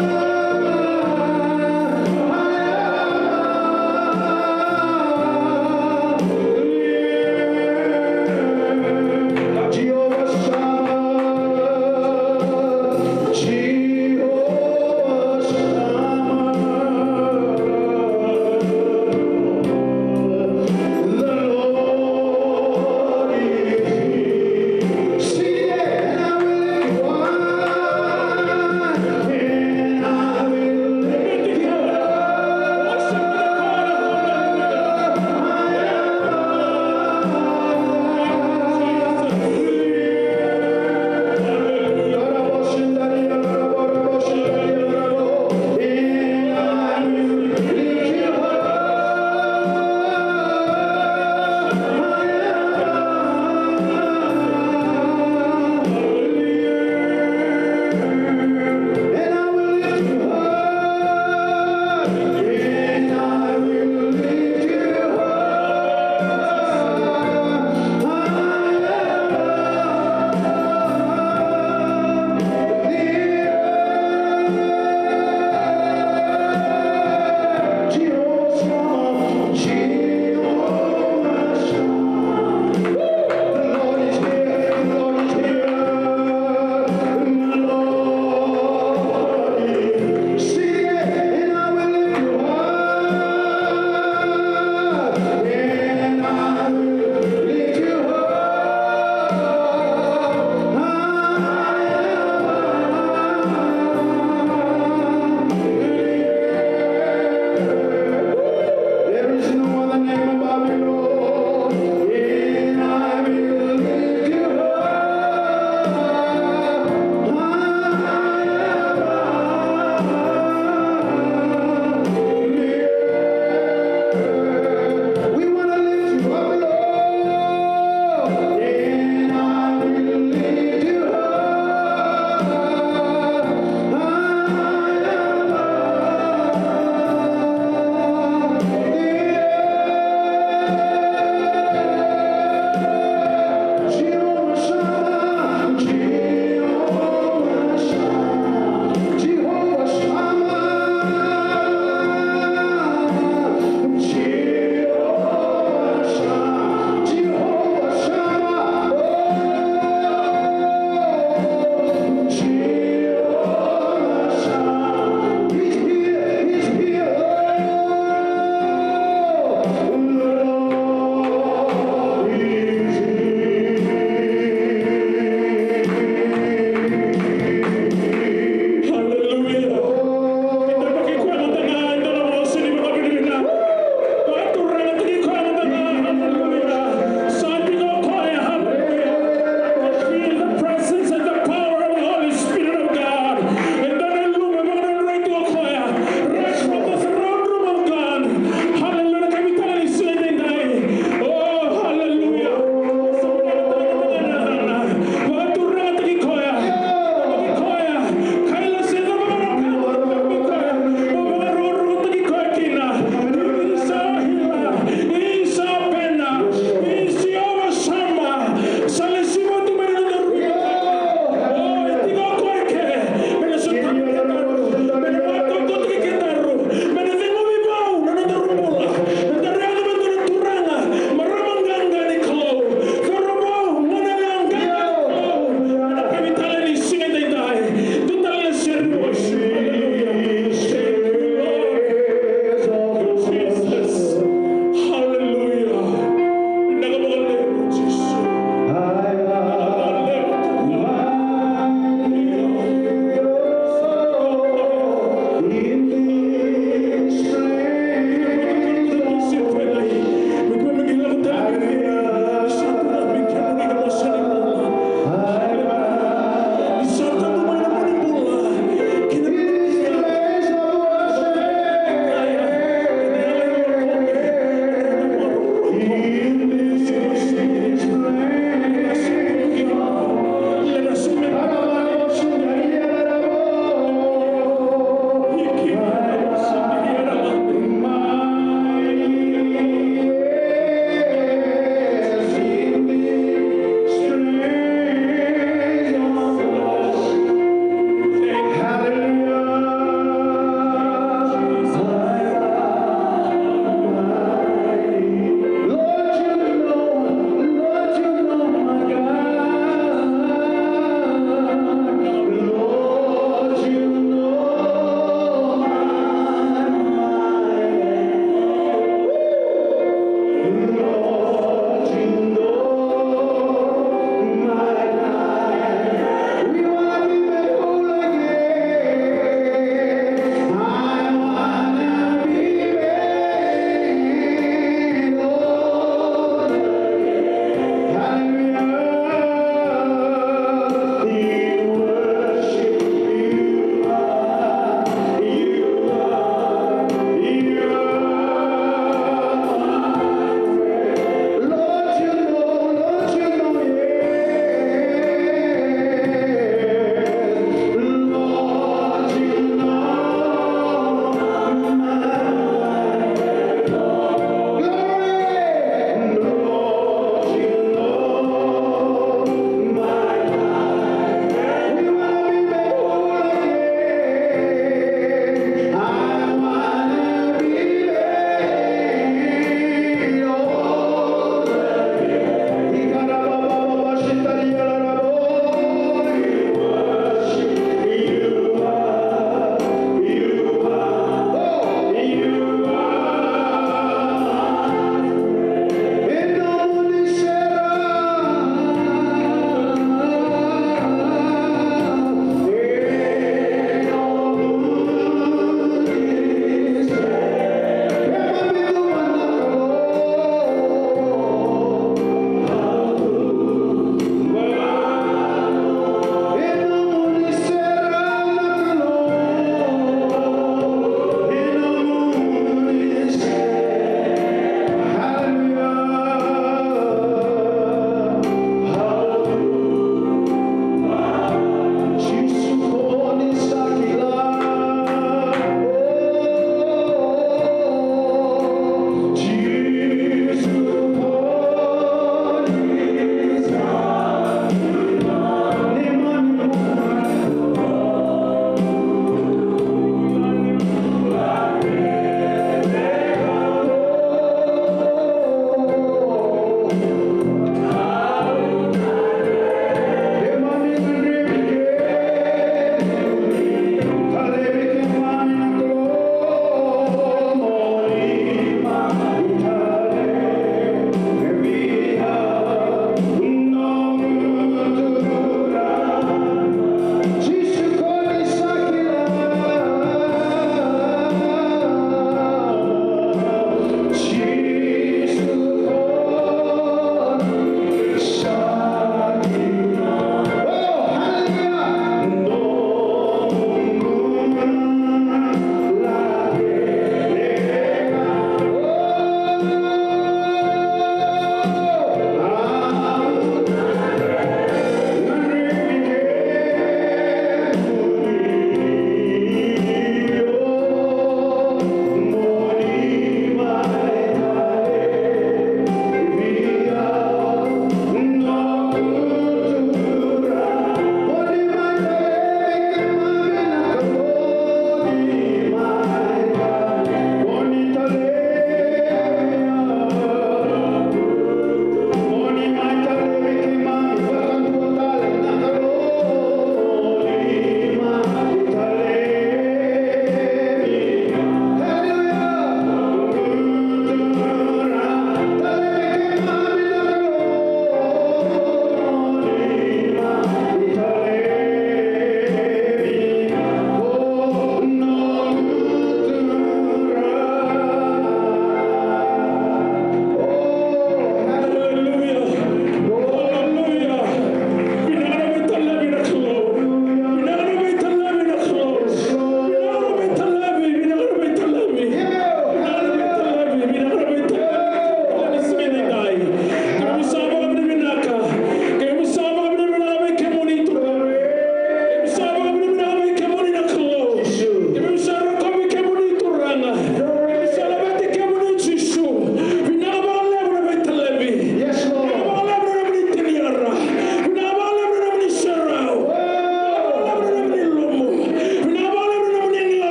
Yeah.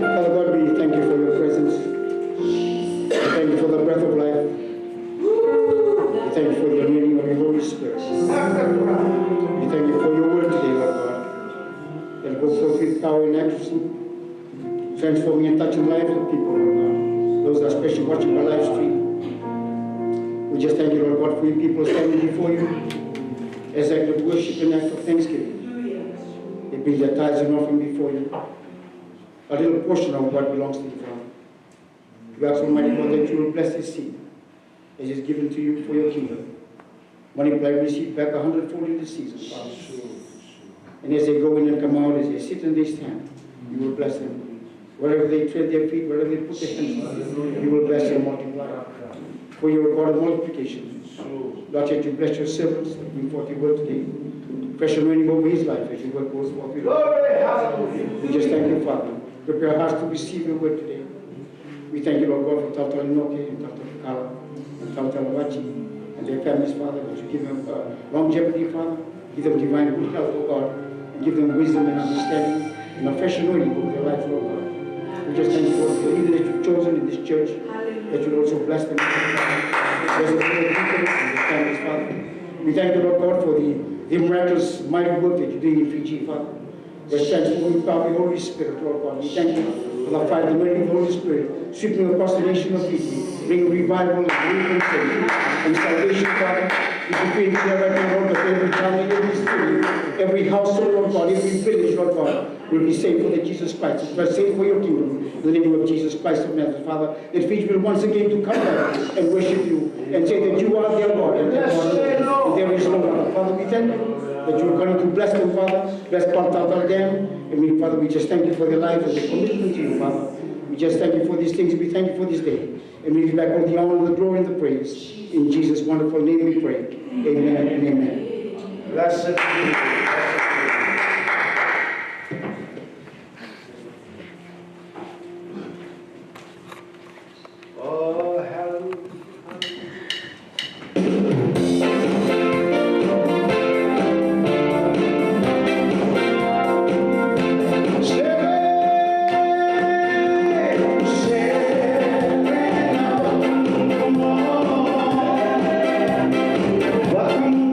Father God, we thank you for your presence. Thank you for the breath of life. thank you for the leading of your Holy Spirit. We thank you for your word today, Lord God. That go forth with power and accuracy, transforming and touching lives of people, Lord God. Those that are especially watching by live stream. We just thank you, Lord God, for your people standing before you as act of worship and act of thanksgiving. They bring their tithes and offering before you. A little portion of what belongs to you, Father. We ask Almighty God that you will bless this seed as is given to you for your kingdom. Multiply, receive back 100-fold in this season, Father. And as they go in and come out, as they sit and they stand, you will bless them. Wherever they tread their feet, wherever they put their hands on, you will bless and multiply. For your God of multiplication. Lord, yet you bless your servants that bring forth your word today. Fresh anointing over his life as your word goes forth. We just thank you, Father. Prepare our hearts to receive your word today. We thank you, Lord God, for Tata Inoke and Tata Kala and Tata Lavachi and their families, Father, that you give them longevity, Father. Give them divine good health, oh God, and give them wisdom and understanding and a fresh anointing over their lives, Lord God. We just thank you for the leader that you've chosen in this church, that you also bless them. Bless the people and their families, Father. We thank you, Lord God, for the miraculous, mighty work that you're doing in Fiji, Father. We're transforming power of the Holy Spirit, Lord God. We thank you for the fire of the anointing of the Holy Spirit, sweeping across the nation of Fiji, bringing revival and reconciliation and salvation, Father. We decree and declare right now, Lord, that every family, every city, every household, Lord God, every village, Lord God, will be saved for the Jesus Christ. We're saved for your kingdom. In the name of Jesus Christ of Nazareth, Father, that Fiji will once again to come back and worship you and say that you are their God and their God, and there is no other. Father, we thank you that you are going to bless them, Father. Bless Pantata them. And we, Father, we just thank you for their lives and their commitment to you, Father. We just thank you for these things. We thank you for this day. And we give back all the honor, the glory, and the praise. In Jesus' wonderful name we pray. Amen and amen. Blessed be you. Oh, hallelujah. Welcome,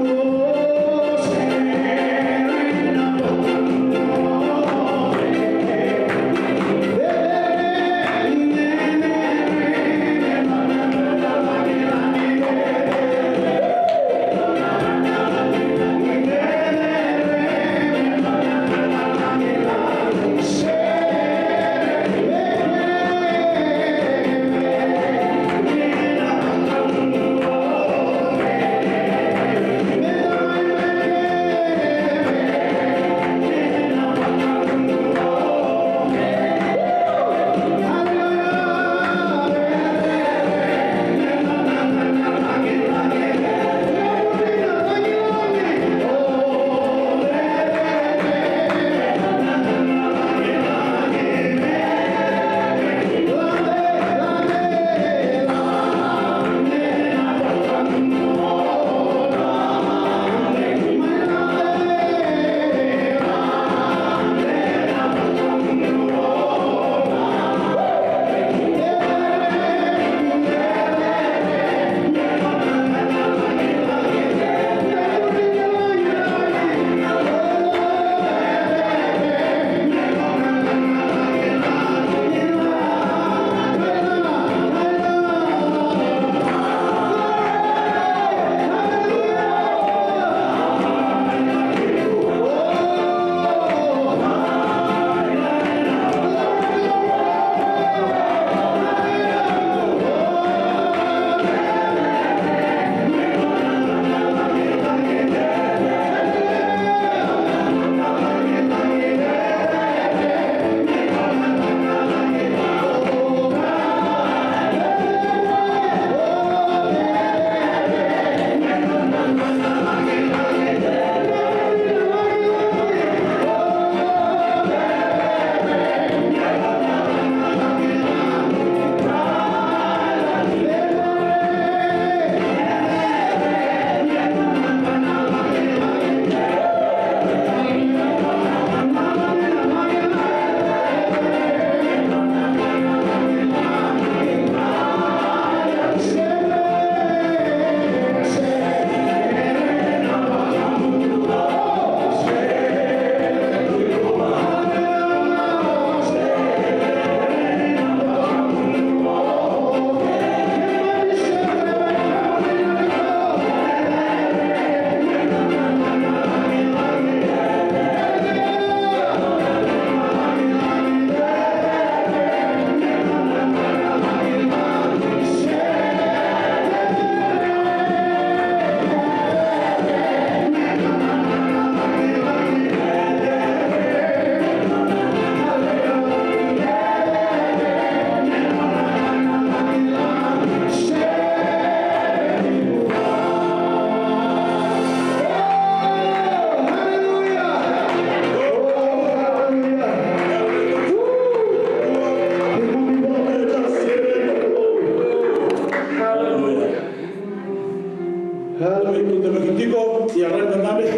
kita bagitiko yang renda nabe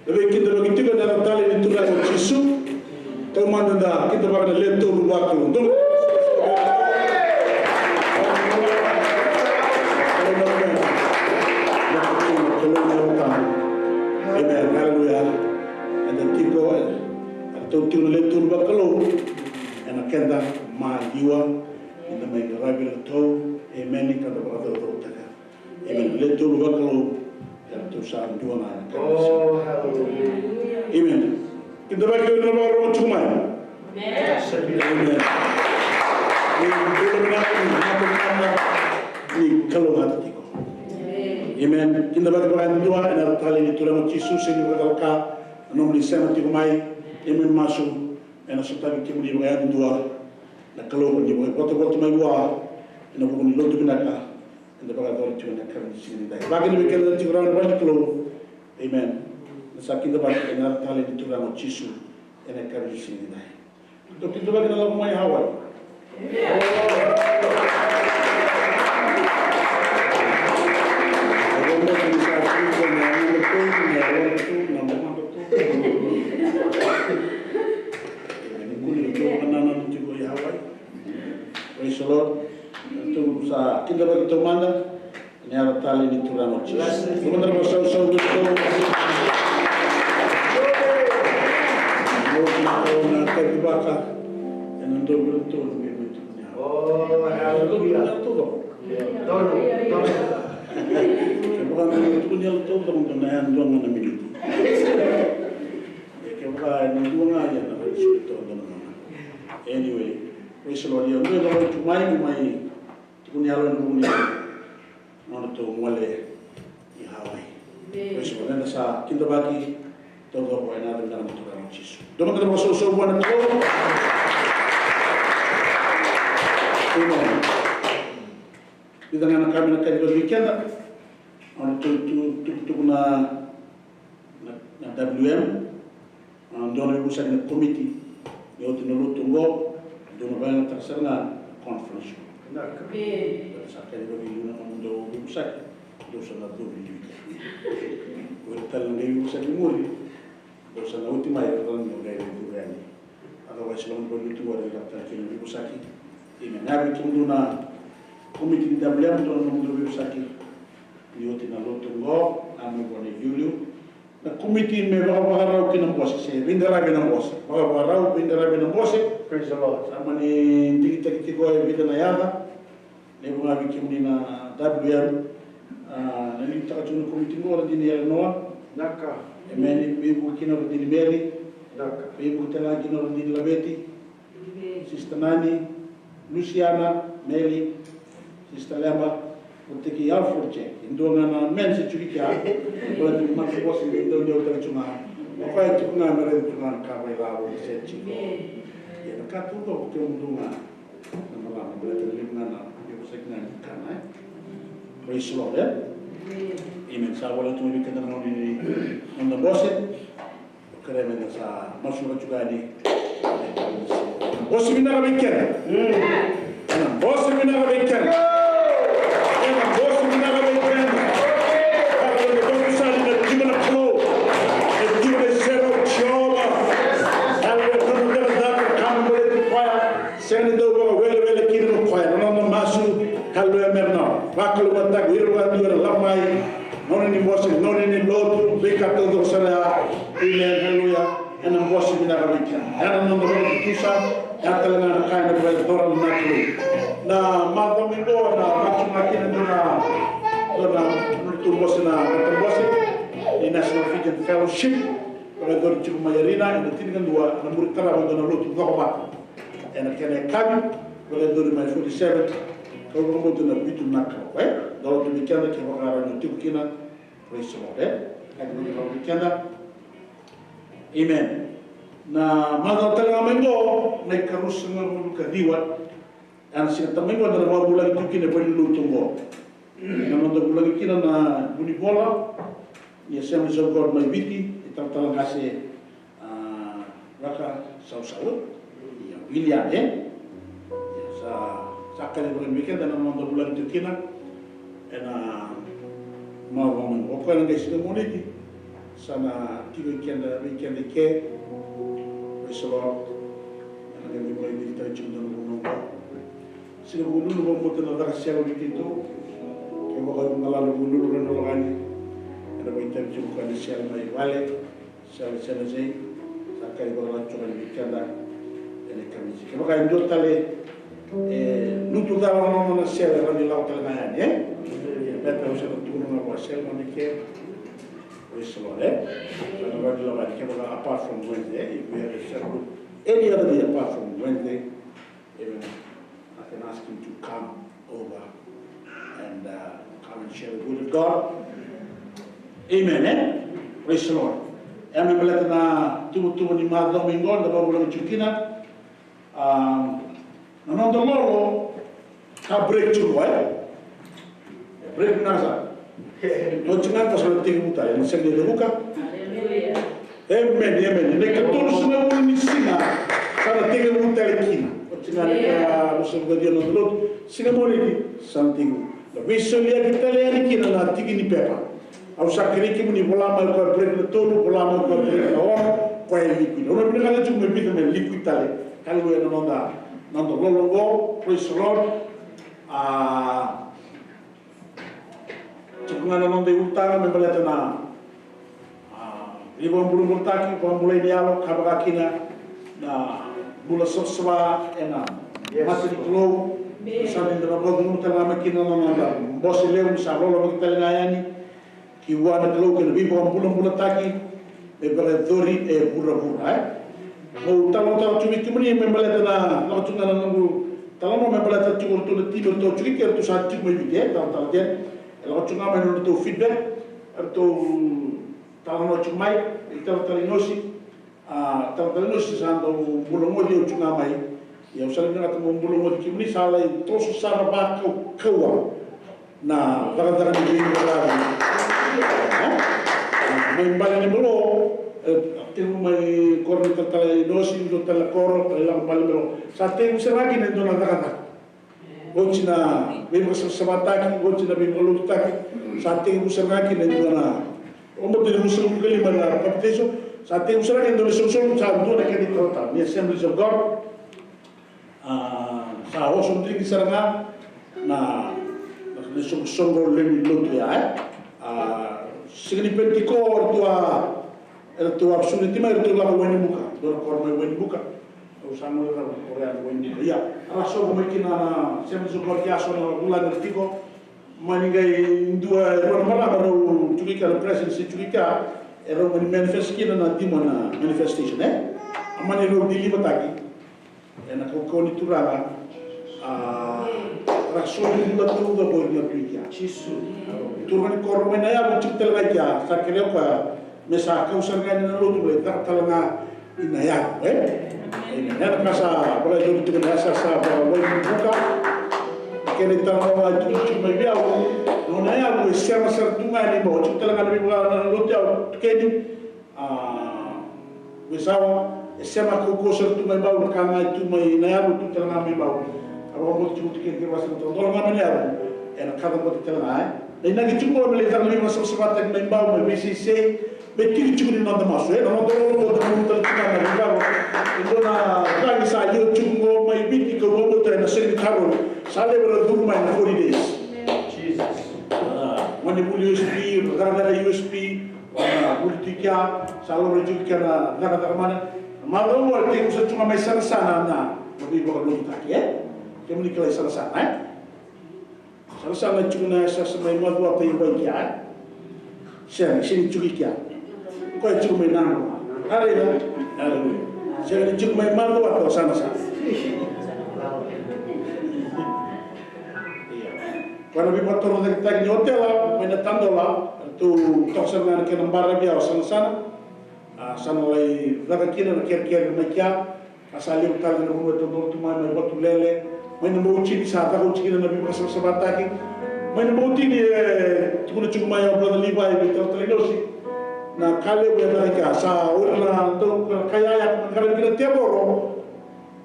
tapi kita bagitiko dalam tali ini tulah Yesus kau mandanda kita bakal leto rubaku untuk amen haleluya ada tiko atau tiko leto rubaku and kenda ma jiwa inda mai rabi to amen kada bakal to taka amen leto rubaku yang tu sa dua na Oh, hallelujah. amen kita bagi nomor cuma amen ni kalau hati tiko amen kita bagi orang dua dan kali ini tulang Yesus ini berkata nomor lima tiko mai amen masuk ena sutabi timu di bayan dua na kalau ni boy foto mai wa ena bukan lotu binaka enda baga dor timu na kan sini dai bagi ni bikin timu ran ran kalau amen sakin da bagi ena kali di tulang Yesus ena kan sini dai to kita bagi na mai hawa Praise the Lord. Itu sa kita bagi tomanda ni ara tali ni turano chis. Kumandar mo sa gusto. Na kagibaka endo bruto ni bruto niya. Oh, hallelujah. Todo. Bukan bruto niya todo kung kanayan doon na militi. Kaya ni doon nga yan na respeto doon na. Anyway, praise the Lord. Yang dua orang cumai punya orang punya mana tu mulai di Hawaii. Praise the Lord. Dan sa kita bagi todo boleh nak dengan Tuhan Yesus. Doa kita bersoal buat itu. Amen. Di tengah kami nak kaji weekend, orang tu na WM, doa ibu saya na komiti. Yo tinulu tunggu dono bayang terserna conference. Nak. Sakay do yun ang mundo busak do sa na do yun. Wala talang ngayon sa memori. Do sa na ultima ito lang no gaya do gani. Otherwise lang po dito wala dapat kini busaki. Amen. Nabi tunggu na komite ni WM do no mundo busaki. Yo tinulu tunggu amo ko ni Julio. Na komite me baka kinang boss si Bindara binang boss. Baka Bindara binang boss. Praise the Lord. Sama ni tinggi ko ay vida na yada. Ni bunga bikin ni na WM. Nani taka tunu komite mo di ni Noa. Naka. Amen. Bibu kino di Mary. Naka. Bibu tala kino di Labeti. Sister Nani, Luciana, Mary, Sister Lemba. Untuk Alfred cek, Indo na mensi cuci kia, boleh tu masuk bos Indo dia udah cuma, apa itu cuma mereka cuma kawai lalu seci. Ya dekat tu kau cuma dunga, nama lama boleh terlihat mana, dia bisa kena ikan, praise the Lord ya. Amen. Saya boleh tu bikin dengan ini, nama bos keren mana saya masuk juga ni. Bos mina bikin, bos mina bikin. Bakal watak wirwa dua lamai, noni ni bosi, noni ni lot, beka todo sana, amen, haleluya, enam bosi bina rabikan, enam nombor kisah, yang telah nak kain dari orang naklu. Na malam minggu na macam makin na nutur bosi na nutur bosi di National Vision Fellowship, pada dua cuma mayarina, ini tinggal dua, nombor terang pada lot kawabat, enak kena kami, pada 2047. Kalau kamu tu nak bitu nak kau, kalau tu bicara kita orang itu kena praise the Lord, kalau kita bicara, amen. Na magal talaga menggo, may karus nga mulu kadiwat, ang siya tamenggo na mga bulan itu kina pwede lutunggo. Naman na bulan kina na bunibola, ni Assembly of God may biti, itang talang kasi raka sausawot, William, sa akan yang berbicara dalam nomor bulan itu kina, Mawang o ko nga sila mo niti sana weekend ke resort nga mi mo ni ta chung na mo sila mo lulu mo mo na da sel dito ke mo ko ngala mo lulu ran lo gani ada mo interview ko ni sel mai wale sel jay sa kay ko ran chung ni weekend ele kamisi ke mo ka ndo tale lutu da mo na sel ran ni law tale na ya better usah turun apa sel manike resort and what do I can apart from Wednesday if we have a several any other day apart from Wednesday even I can ask him to come over and come and share the word of God. Amen. Praise the Lord. Eme meleta na tumu ni ma domingo da babu na chukina na ndo lolo ka break chulo break nasa. No chingan pasal tinggi muta yang sendiri debuka. Amen, amen. Nek tulus na uni singa sana tinggi muta lekina. O chingan ka musuh gadia no dulu singa mo ni santingu. Tapi solia kita le lekina na tinggi ni pepa. Au sakri ki muni bola mal ko break na tolu bola mal ko break na on ko e liquid. Ono bina kala chume bita me liquid tale. Kalu e no nda nando lolo praise the Lord. Cukungana nong de utanga me baleta na ibon bulu taki ko mulai dialog kabakina na bula soswa ena mati glow sabi ndra bodu mutala makina no na bosi leum sa rolo makita ngayani ki wana glow ke ibon bulu taki e bare dori e bura mo talo chumi kimni me baleta na no chungana nongu talo me baleta chukur tu tibo to chiki ke tu sa chik me bide tal den ela chunga me no to feedback to talo no chumai italo talinosi sando bulongo di chunga mai ya usali na to bulongo di kimni sala to so sara ba ko kawa na daga ni ra mai bale ni bolo tengo mai corno talinosi do tala coro la bale bolo sa te usara ki ne do na daga Gocina, bebo sabataki, gocina bebo lutaki, sate usanga ki nendona. Omo de musul kali mana kapiteso, sate usanga nendona solution sa ndona ke dikota. The Assemblies of God. Sa osom triki saranga na ne songo le lutu ya. Significant ko tua absoluti mai tu la weni buka. Dona korma weni buka. Usama la Korea weni ya. Raso ko makina sempre support ya sono bulan artiko manigai dua mara baru juga presence juga era manifest kina na dimana manifestation amani lo dili bataki ena ko ni turala raso ni bulan tu do boy na pikia chisu turani kormena ya buctel gaja sakere ko mesa ka usanga na lo tu le talanga inaya ini ada kasa boleh jadi tu kasa sa boleh buka kene tanah itu cuma biar nona ya boleh siapa sertunga ni bawa cuci tangan lebih bukan lo jauh kene misalnya siapa koko sertunga bawa karena itu mai naya lo cuci tangan lebih bawa kalau mau cuci kene wasir tu kalau nggak menyar enak kata buat tangan dan lagi cuma boleh tangan lebih masuk sebatas mai bawa mai BCC betul cuci ni nanda masuk nama dorong lo dorong tangan lebih bawa Indona lagi saja cuma mai biti ke robo tu na sering karo sale bera dulu main 40 days Jesus mani buli USB gara-gara USB multikia salo rejul kana gara-gara mana malu waktu itu cuma mai sana na lebih bagus tak ya kemuni kelai sana sana cuma samai madu apa yang baik ya sini curi kia kau cuma nang hari dah Saya cuma main malu atau sana-sana. Kalau kita turun dari tag hotel lah, main tanda lah, tu toksel dengan kenambara biar sana-sana. Sana lagi, lagi kira kira macam asal yang kali nak buat tu main batu lele, main mau ciri saat aku ciri nabi pasal sebataki, main mau ciri cuma main obrol libai betul terinosi. Na kale be mereka sa urna to kaya ya kare kita teboro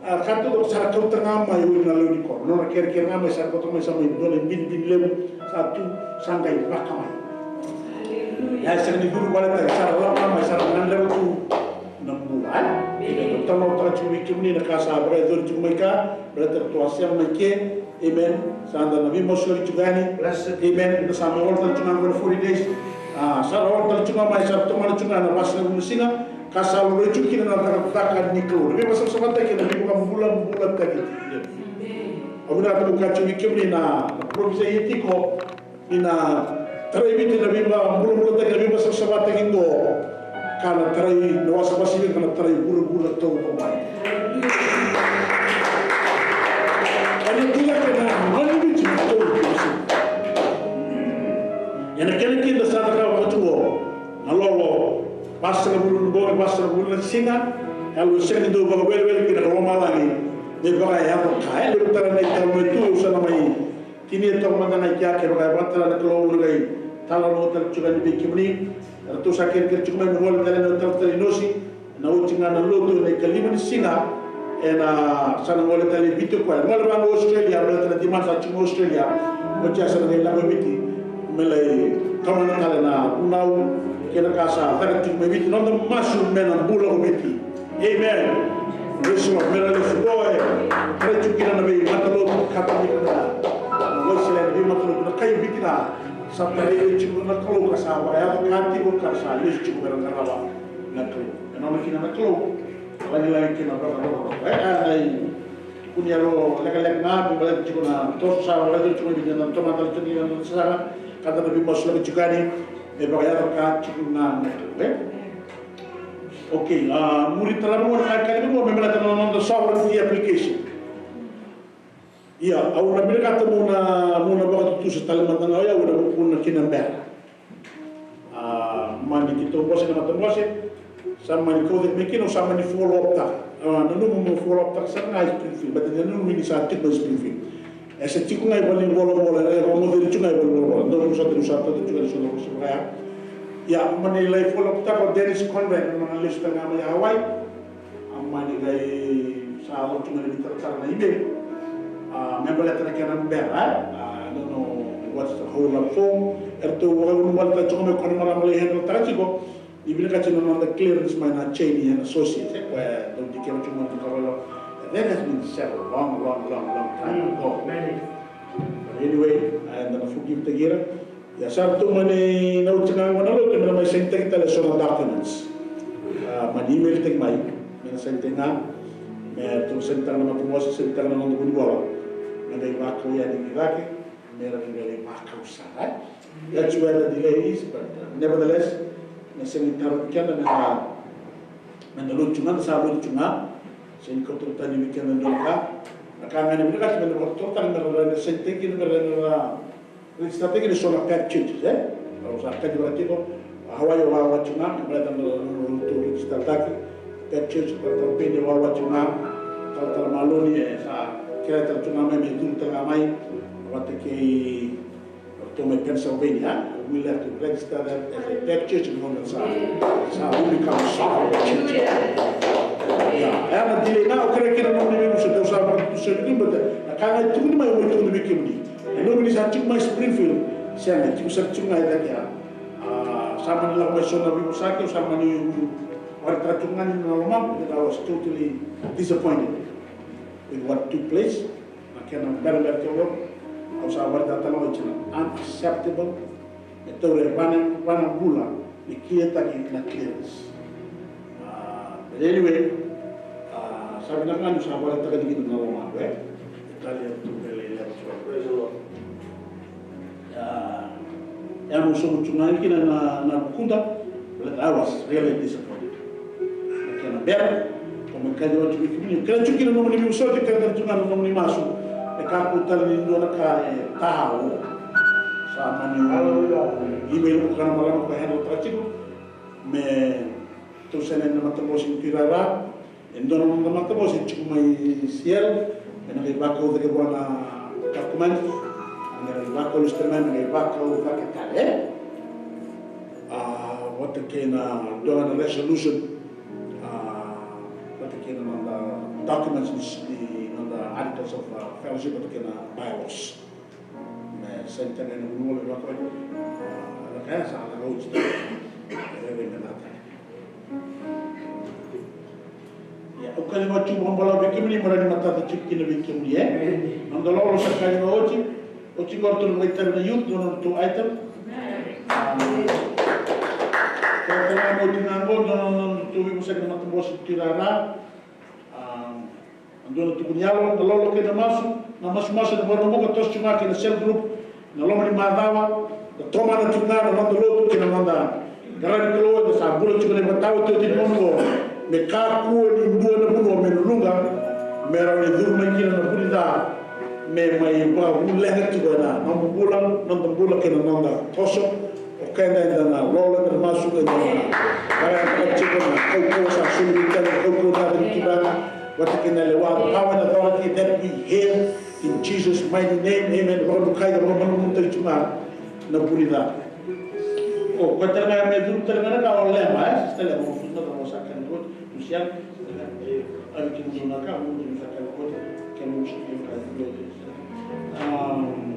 katu do sa to tengah mai urna lo di kono na kere kere ngamai sa ko to mai sa mai dole bin bin lem satu sanggai bakamai Ya sering di guru balik tak cara lama masih ada nanda tu nambulan. Kita tahu tak cuma ni nak kasar beredor cuma mereka berada tuasnya mereka. Amen. Sanda nabi Muhammad juga ni. Amen. Kita sama orang tak cuma ber 40 days. Sara orang tak cuma masih tu mana cuma nak pasal musina. Kasar lu itu kita nak takkan niklu. Tapi pasal sebab kita ni bukan bulan tadi. Agora tu bukan cuma ni na provisão etiko ni na terakhir itu nabi bulan tadi nabi pasal sebab tadi itu karena terakhir luas pasir karena terakhir bulan tu pemain. Ada tiga kena mana itu tu. Yang kena kita sadar bahawa tu nalolo pasal bulan singa kalau sen itu bahawa wel kita Roma lagi. Dia bagai yang kaya lu tara naik tamu itu usah namai kini itu mana naik jaket bagai batera nak keluar lagi talar hotel juga di bikin ni tu sakit cuma mengol dalam hotel terinosi na ucingan lu tu naik kelima di singa sana ngol tali bitu kuat ngol bang Australia berada di mana cuma Australia macam sana ni lagu biti melai kawan kala na unau kena kasa tak cuma biti nonton masuk menan bulan biti amen. Yesus mereka semua kerja kita nabi matlaub kata kita, Muslim nabi matlaub kita kayu kita sampai itu cuma nak kalau kasar, ya kanti pun kasar, Yesus cuma mereka rawa nak kalau, kenapa kita nak kalau, lagi kita berapa, punya lo lek ngap, balik cuma tos sah, balik cuma di dalam tomat itu di dalam sana, kata nabi Muslim juga ni, berapa kanti cuma nak kalau. Okay, murid terlalu orang kali itu memang ada nonton sovereignty application. Iya, awak nabi kata muna bawa tu setelah matan awak awak pun kena ber. Mani kita bos nama tembos sama ni kau mungkin sama ni follow up tak. Nanu mau follow up tak sana Springfield, betul nanu mini sakit di Springfield. Cikgu ngai boleh bola, orang dari cikgu ngai boleh bola. Nanu satu juga sudah bersama. Ya, menilai follow up tak Dennis Conrad mengalis tengah maya Hawaii. Amani gay selalu cuma di tercara na email. Member letter kena ber. I don't know what's the whole of form. Ertu orang buat cuma kon malam melihat terus ko. Ibnu kacau nonton clearance mana Cheney and Associates. Where don't dikira cuma tu kalau that has been settled long time ago. Anyway, I don't forgive the gira. Ya sabtu mani naucang mana lo tu mana sente kita le soal documents. Mani email tek mai, mana sente nga, tu sente nama promosi sente nama untuk buat. Mana ibaku ya di Iraq, mana di ibaku sana. Ya juga ada delays, but nevertheless, nasi taruh kian mana lo cuma sahabat cuma, sen kau tu tadi bikin dolka. Kangen ini kan mana kau tu kan mana sente kita mana strategi di sono per churches, Kalau saya di berarti ko Hawaii wawa cuma mereka untuk strategi per church atau pini wawa cuma kalau malu ni sa kira tercuma memang itu tengah mai waktu ke waktu Pennsylvania we have to register that as a per church in London sa we become a church. Ya, ada di na kira-kira mau ni musuh dosa musuh ni betul. Karena itu ni mai itu ni bikin ni. Lalu ni saya cuma Springfield, saya cuma ada dia. Sama ni lawan Nabi Musa, sama ni orang tercungan ni normal. I was totally disappointed with what took place. Makanya benar-benar terlalu, aku sahabat datang lagi unacceptable. Itu mana bulan, dikira lagi nak clearance. But anyway, saya bilang kan sahabat datang lagi normal, Italia tu beli. Yang musuh cuma ini na kuda, but I was really disappointed. Karena ber, komunikasi waktu itu, kerana cuma kita nomor ni musuh, kita cuma nomor ni masuk. Dekat putar ni dua nak tahu, sama ni email bukan malam bukan handle tercik, me tu sana nama terbosin tirara, endo nama terbosin cuma sial, nak ibakau dekat buana dokumen. Nggak bakal instrumen, nggak bakal pakai tali. Waktu kena doa resolution, waktu kena nanda documents di nanda articles of fellowship, waktu kena bylaws. Saya tanya ni mulai bakal kaya sa roads to. Ya, ukali mo chubo mbala bikimni marani matata chukina bikimni Andalo sa kaya mo ochi gorto item na youth dono to item. Kaya mo tinango dono to ibu sa kana tumbos tirara. Andolo tu kunyalo nalolo ke na masu na borno mo tos chuma ke na cell group nalolo ni madawa da toma na tunga na nandolo tu ke na manda. Garani kilo da sa bulo chuma ne batawo to ti mongo. Me ka ku ni mbuo na buno me lunga me ra ni durma kina na bulida me mai ba ulenga ti gona na mbula ke na nanda toso o kenda na lola na masu ke na para ka chiko na ko sa sulu ka ko na ti bana what can I want power and authority that we hear in Jesus mighty name amen ba kai da ba mun ta chuma na bulida o ko ta na me dur ta na ka ole ma stele mo fundo mo sa kan ko tusian ay kin na ka mo sa kan ko ke mo shi ka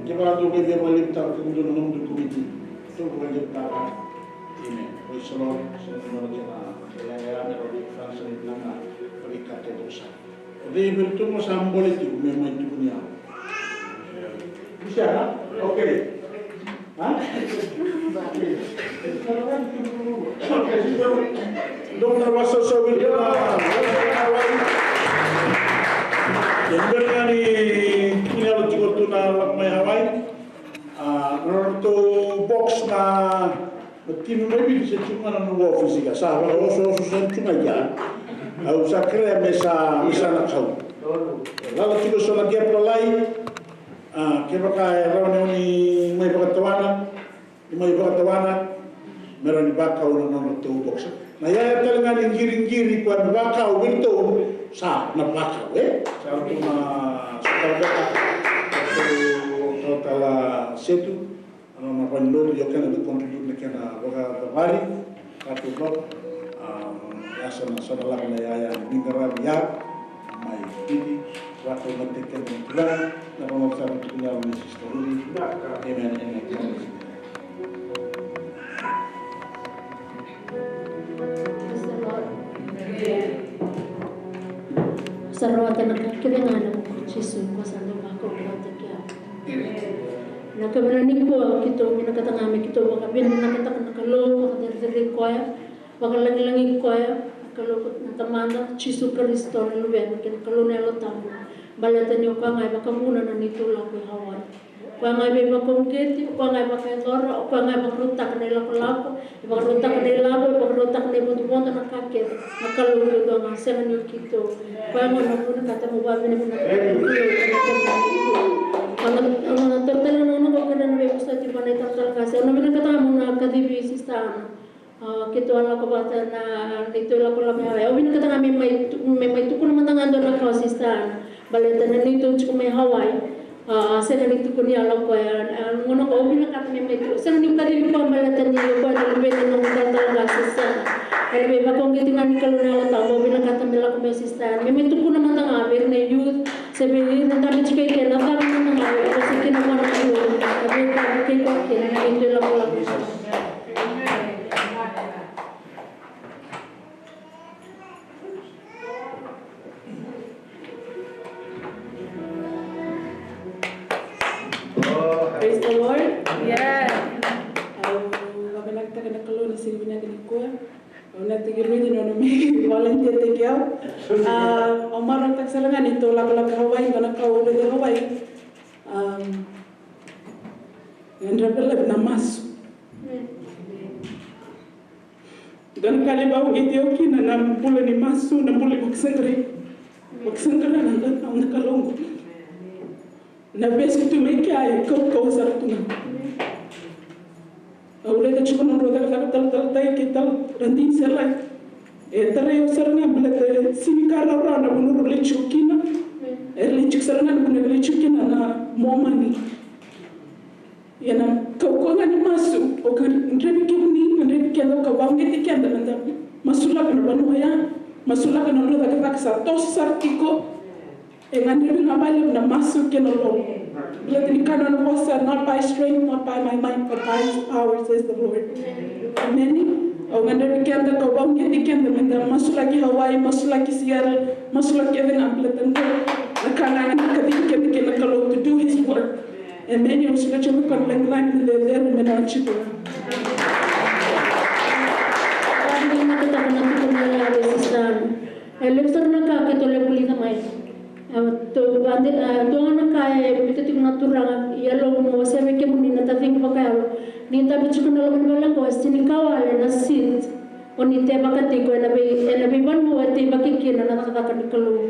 ke ba do ke be malik ta ko do no do committee to ko je ta amen o solo no ke na ya na ro France ni na ka te dosa de virtu mo sambole ti me mai tu nya bisa okay Dokter Waso Sawirna yang berani ini lo juga tu na mai Hawaii to box na tim maybe se cuma na no fisika sa ba oso cuma ya au sa crea mesa na kau lalu juga sola dia pelai ke baka reunioni mai bakatawana merani baka una na to box na ya talenga ni ngiri kwa baka u bintu sa na baka sa tu na baka total setu ana na pando yo kana de contribute na kana baka tabari katu blok ya sana la na ya bingara ya mai tidi waktu mentekan bulan na mo sa tunya ni sistori amen amen Sarwata nakakilangan ng Jesu ko sa lupa ko bata kaya. Nakabana ko kito minakatangami kito wakabin nakataka nakalo wakaderderi koya wakalangilangi koya kalokot na tamanda Jesu Kristo na luben kinakalo nelo tamu balatan yo ka ngai bakamuna na nitula ko Hawaii. Kwa ngai be bakongketi kwa ngai bakatora kwa ngai bakrutak na lapo bakrutak na lapo bakrutak na butubondo na kaket nakalo do nga seven yo kito kwa ngai na puna kata mo ba bine puna ang tertala no ko kana na bebusta ti panay tartal kasi ano mina kata mo na kadibi sistana kito ala ko bata na dito la ko la may o mina kata may tukun man tangando na ko sistana baleta na nito ko may Hawaii saya nito ko niya lang ko ngono ko bina kata may sa ni kadibi ko baleta niyo ko na beta no tartal sistana ay may bakong gitingan ni kaluna la tao bina kata mila ko may sistana may tukun man tangaber na youth sabi na tabi chike ke na tabi na mga kasi kinakuha na ko sabi tabi kay ko kina ito lang ko lang Praise the Lord. Yeah. Kami nagtaga na kalo na silbi na ganikuya. Nagtigil din no may volunteer tigyaw. Umarang tagsalangan ito lak Hawaii kana ka ulo de Hawaii. Ndrabel na mas. Dan kali bau gitio kina na pula ni masu na pula baksangre. Baksangre na na kalongo. Na besi tu me kaya kau sartu na. Udah tak cukup nurut tal kita ranting selai. Terayu sarana belat sini karena orang nak bunuh lecukina. Lecuk sarana bunuh lecukina na momani. Yana kau ngani masuk. Okan rebi kendo kau bangun di kendo nanda masuklah ke dalam ya. Masuklah ke dalam tak tos sartiko. Engan rebi ngabalik na masuk ke dalam. Let me kanon vosa, not by strength, not by my mind, but by His power, says the Lord. Amen. O ngana weekend ka wang ni weekend minda masulaki Hawaii, masulaki Seattle, masulaki even amplatan ko. Nakana ngana ka weekend ke nakalo to do His work. Amen. Yung sila chumi kon lang ni le mena chito. Hindi na kita ko natin kumayari sa Elexor na ka kitole pulita mai. To bande to ana kaya bitati ko naturang yalo mo sabi ke mun na tating pakalo. Ni tabi chiko na laban wala ko sinikawale na sit. Oni te bakati ko na be ban mo ate bakikina na nakakakani kalo.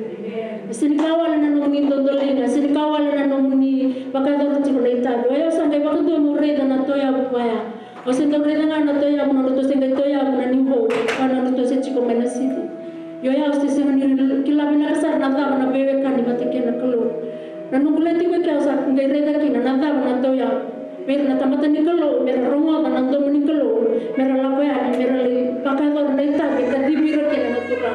Sinikawale na nung ni dondolinga, sinikawale na nung ni bakador chiko na itabi. Ayo sa kay bakado mo reda na toya baya. O sa reda nga na toya mo na to sa toya mo na ni ho. Kana to sa chiko na city. Yo ya usted se ni kila bina kasar na dava na bebe kan di batike na kalo. Na nungulati ko kaya sa ngai reda kina na dava na toya. Mer na tamata ni kalo, mer rongo na ndo ni kalo. Mer la ko ya mer li pakador na itabi ka di biro kina na tura.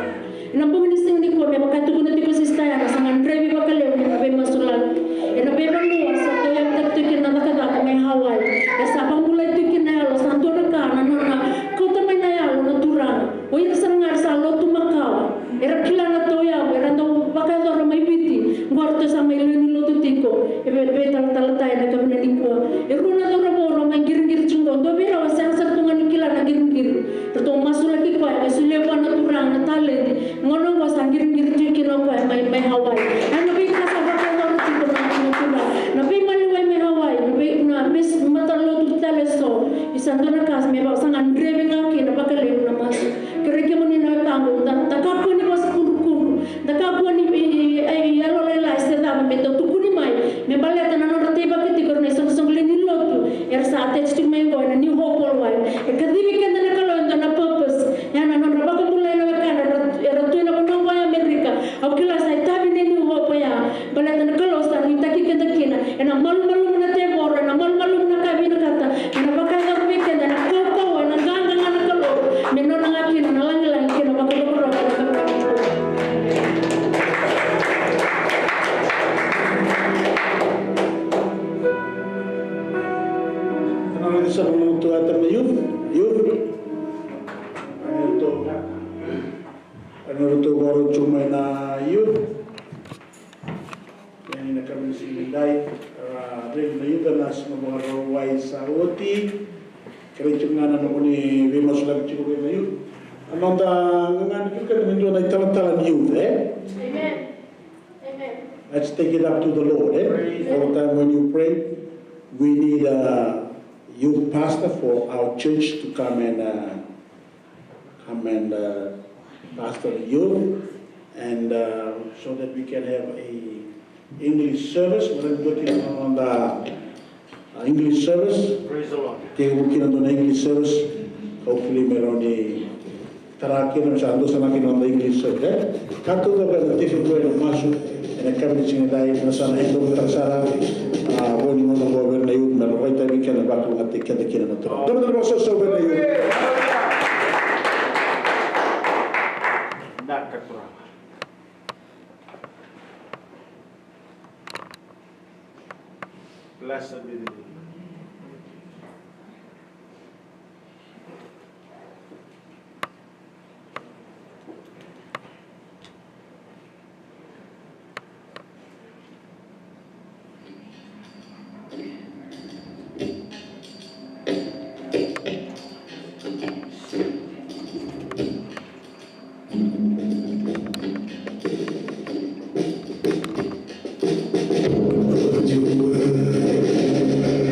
Na po ni sing ni ko me makatu ko na tipo sistaya na sangan drive bakale na be masulan. Na be banu sa toya takto kina na kada ko may Hawaii. Sa pamulay tikina lo santo na kana na ko tamay na ya na tura. Oy sangar sa lo tumakaw. Era kila na toya, era ndo bakador na may biti. Ngorto sa may lulo tutiko. Ebe tal-tal-tay na kami na ningko. Runa do ramoro may giring-giring chungo. Do bira wa sang sartungan ni kila na giring-giring. Tato masulaki ko ay sulewa na turang na talent. Ngono wa sang giring-giring chungo ko ay may Hawaii. Ano bi ka sa bakador tiko na tula. Na bi maliway may Hawaii. Na bi na bis matalo tutaleso. Isando na kas me ba sang andreve nga na bakale na mas. Kirike mo ni na tango. Takapo ni mas kuru. Takapo ni ay yalo lela isteda me to tukuni mai. Me baleta na no teba kiti korne song leni lotu. Sa attached may go na new hope or why. Kadibi kanda na kalo na purpose. Yana no rabaka mulay na kana era tu na kono wa America. Au kila sa tabi ni new hope ya. Baleta na kalo sa ni taki kanda kina. Ena malu na te bor na malu na kabi na kata. Na baka na weekend na ko na ganga na kalo. Meno na ngakin na lang kina baka ko ro. Sa mga tuwatan na youth. Ano to goro chumay na youth. Yan na kami si Minday. Rin na youth na sa mga raway sa oti. Kaya nga na naman ni Vimas lang chiko na youth. Ano ta nga na ka naman doon ay talang youth Amen. Amen. Let's take it up to the Lord all the time when you pray. We need a youth pastor for our church to come and pastor the youth, and so that we can have a English service. We're working on the English service. Praise the Lord. We're working on the English service. Hopefully, meron ni tarakin sa ando sa nakin on the English service. Kato to ba natin ko yung maso and kami sing dai na sana ito tarsara. Woni mo no gober na yun na right time kan ba ko ate kada kina na to. Dama na so sober na yun. Nakatura. Blessed be the name. Your word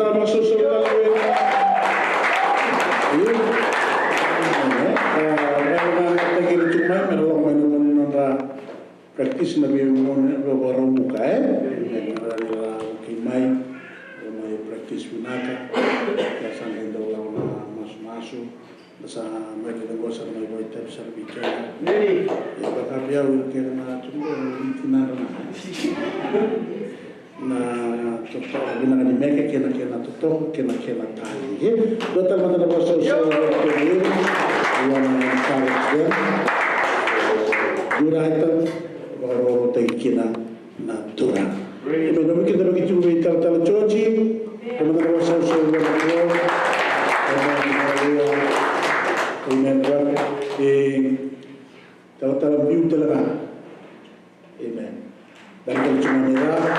dalam masusul kali. Praktis nabi baru buka kimai mai praktis binaka ya sampai dolang masuk masa mai dengan gosar mai boy tap sarbicara Nini. ya bakal dia kena cuma tinar na toto bina ni meke kena toto kena tali ya total mata bosol so yang sahaja duraitan baru kena natural. Ini nama kita bagi cuma tal cuci, teman-teman bosol so tal view talaga. Amen. Dan kalau cuma merah,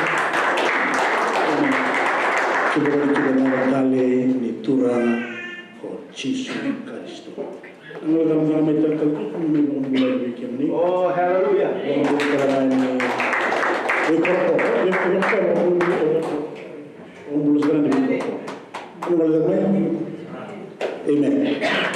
coba kali ni turun ko Yesus Kristus. Ang dalam may takal mulai bikin ni. Oh, haleluya. Amen. Amen.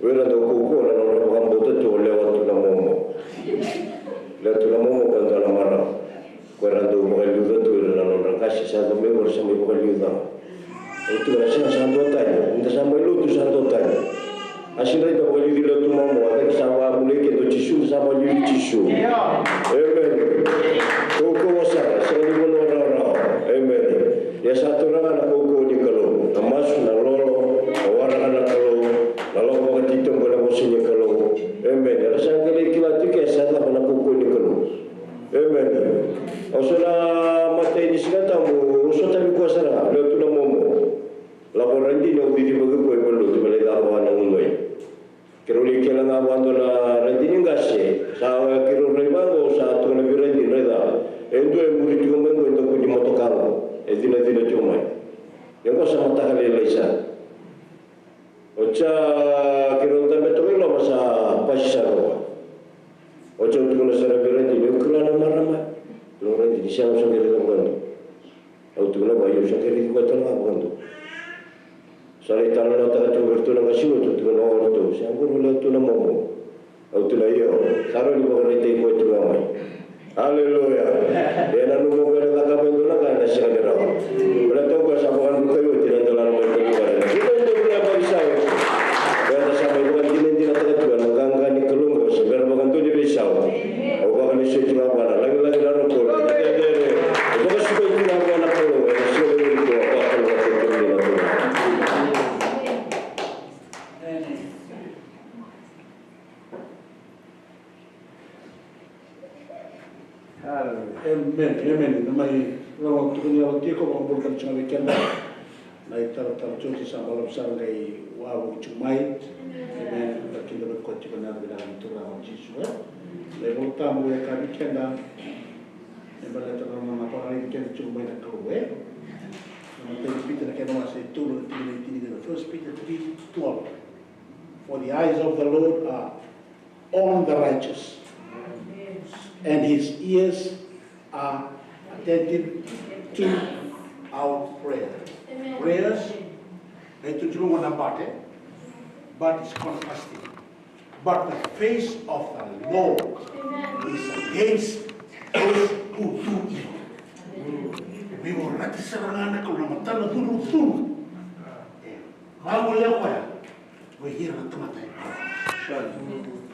We're kuko na no kamboto to le watu na momo le tu na momo kanta na mara kwerando mo le tu na no rangasi sa me mo sa me mo le da o tu na sa santo tayo nda sa mo lu tu santo tayo asira ito mo le tu momo ak sa wa mule ke to chisu sa mo le chisu amen kuko wasa sa ni mo no amen ya satu ranga na kuko di kalo na masu na lolo awara na kalo lalu ko dito mo na musinya kalo amen ya sa kali kila tike sa na kuko di kalo amen osona mate ni sigata mo usota mi ko sara le tu na momo la borandi no di mo ko ko lo tu bale da ba na ngoi kero le kela na wando la rendi ngase sa kero re bango sa tu na rendi reda endo e muri tu mo endo ko di motokaro e dina chuma yang ko sa mata kali leisa ocha kero ta meto lo masa pasaro ocha tu na sara rendi me kula na marama lo rendi di siamo sa kero ngando au tu na ba yo sa kero ko ta na ngando sale talo na ta tu vertu na ngasiu tu na orto sa ngoro le tu na momo au tu na yo saro ni ba rete ko tu na mai haleluya dena nu mo gara ka bendo na ka na sira dera bela to ko sa bukan ko yo tira to la mo ko ni bara kita ndo na ba isa yo bela sa mai ko ni ndi na ta tu na ganga ni kelungo sa bela bagan to di bisa au ba ni se tu na bara lagi la ro ko na dere ko ba su ko ni na na ko na se le ni ko ba ko na ko ni na to Amen. Namai rawat tu ni awak tiko bang bulkan cuma weekend dah. Naik tar cuci sama malam sargai wawu cumai. Amen. Kita berkot cuma nak berdalam tu rawat Yesus. Lepas tamu yang kami weekend dah. Yang berada dalam nama orang weekend cuma nak keluar. Nama Peter nak masih turun tinggi. First Peter 3:12. For the eyes of the Lord are on the righteous, and His ears are attentive to our prayer. Prayers, itu cuma menambah, but it's contrasting. But the face of the Lord is against those who do evil. We will not serangan kalau nama tanah turun. Kalau boleh apa ya? We hear the mata.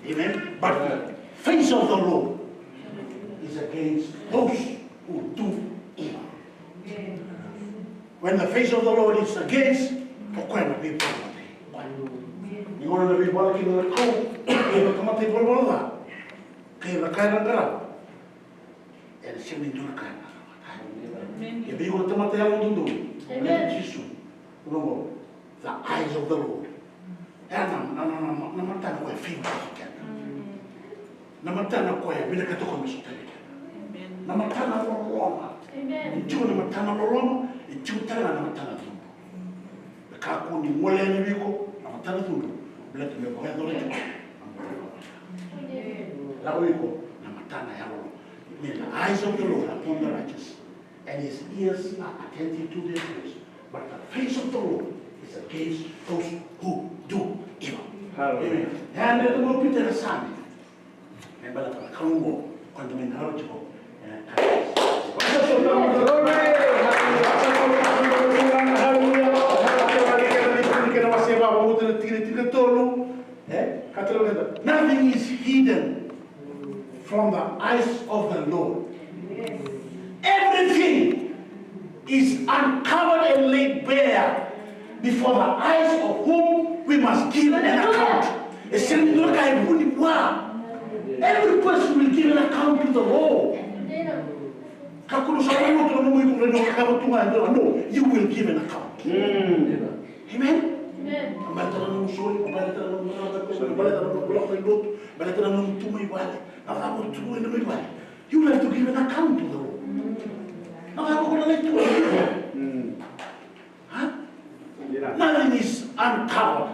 Amen. But the face of the Lord is against those who do evil. When the face of the Lord is against, what people? You want to be walking in the cold, you come up to the wall, you kind of grab, and see me do the kind of. If you want to come up to the wall, the eyes of the Lord. Namatana kwa fiwa kikana. Namatana kwa bila katoka msutani. Namatana loloma. Ichu namatana loloma, ichu tana namatana tumbo. Kako ni mwole ni biko, namatana tumbo. Bila tumbo kwa dole. La biko namatana ya lolo. The eyes of the Lord are upon the righteous, and His ears are attentive to their prayers. But the face of the Lord is against those who do evil. Amen. And the Lord Peter is saying, and by the Kalungo, quando me narrow nothing is hidden from the eyes of the Lord. Everything is uncovered and laid bare before the eyes of whom we must give an account. Every person will give an account to the Lord. No, you will give an account. Amen? You have to give an account to the Lord. Nothing is uncovered.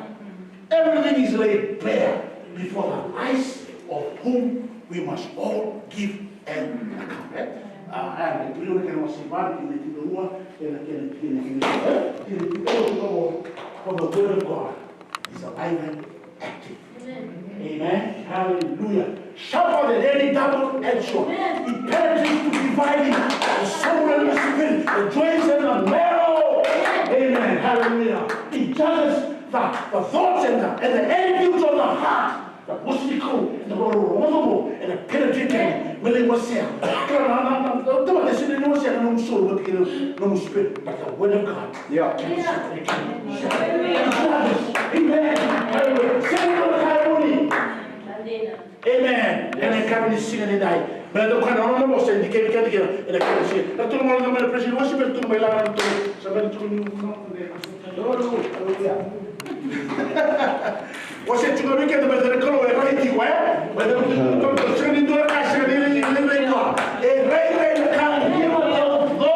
Everything is laid bare before the eyes of whom we must all give an account. For the word of God is alive and active. Hallelujah. Sharper than any double-edged sword. It penetrates to dividing the soul and the spirit, the joints and the marrow. Amen. Hallelujah. It judges the thoughts and the attitudes of the heart. The possible and the removable and the penetrating will it was said. Don't listen to no said no soul with no spirit, but the word of God. Yeah. Amen. Amen. And I come to sing and die. But I don't know what I can't get together and I can't see. That's all I'm going to preach. Worship to my life to somebody to was it to go get the better color right here? But the turning to a cash and living God. A right can give us no.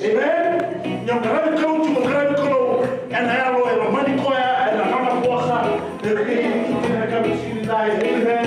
Amen. Your grand coat to a grand color and arrow and a money choir and a hammer bossa. The king can come to see the die. Amen.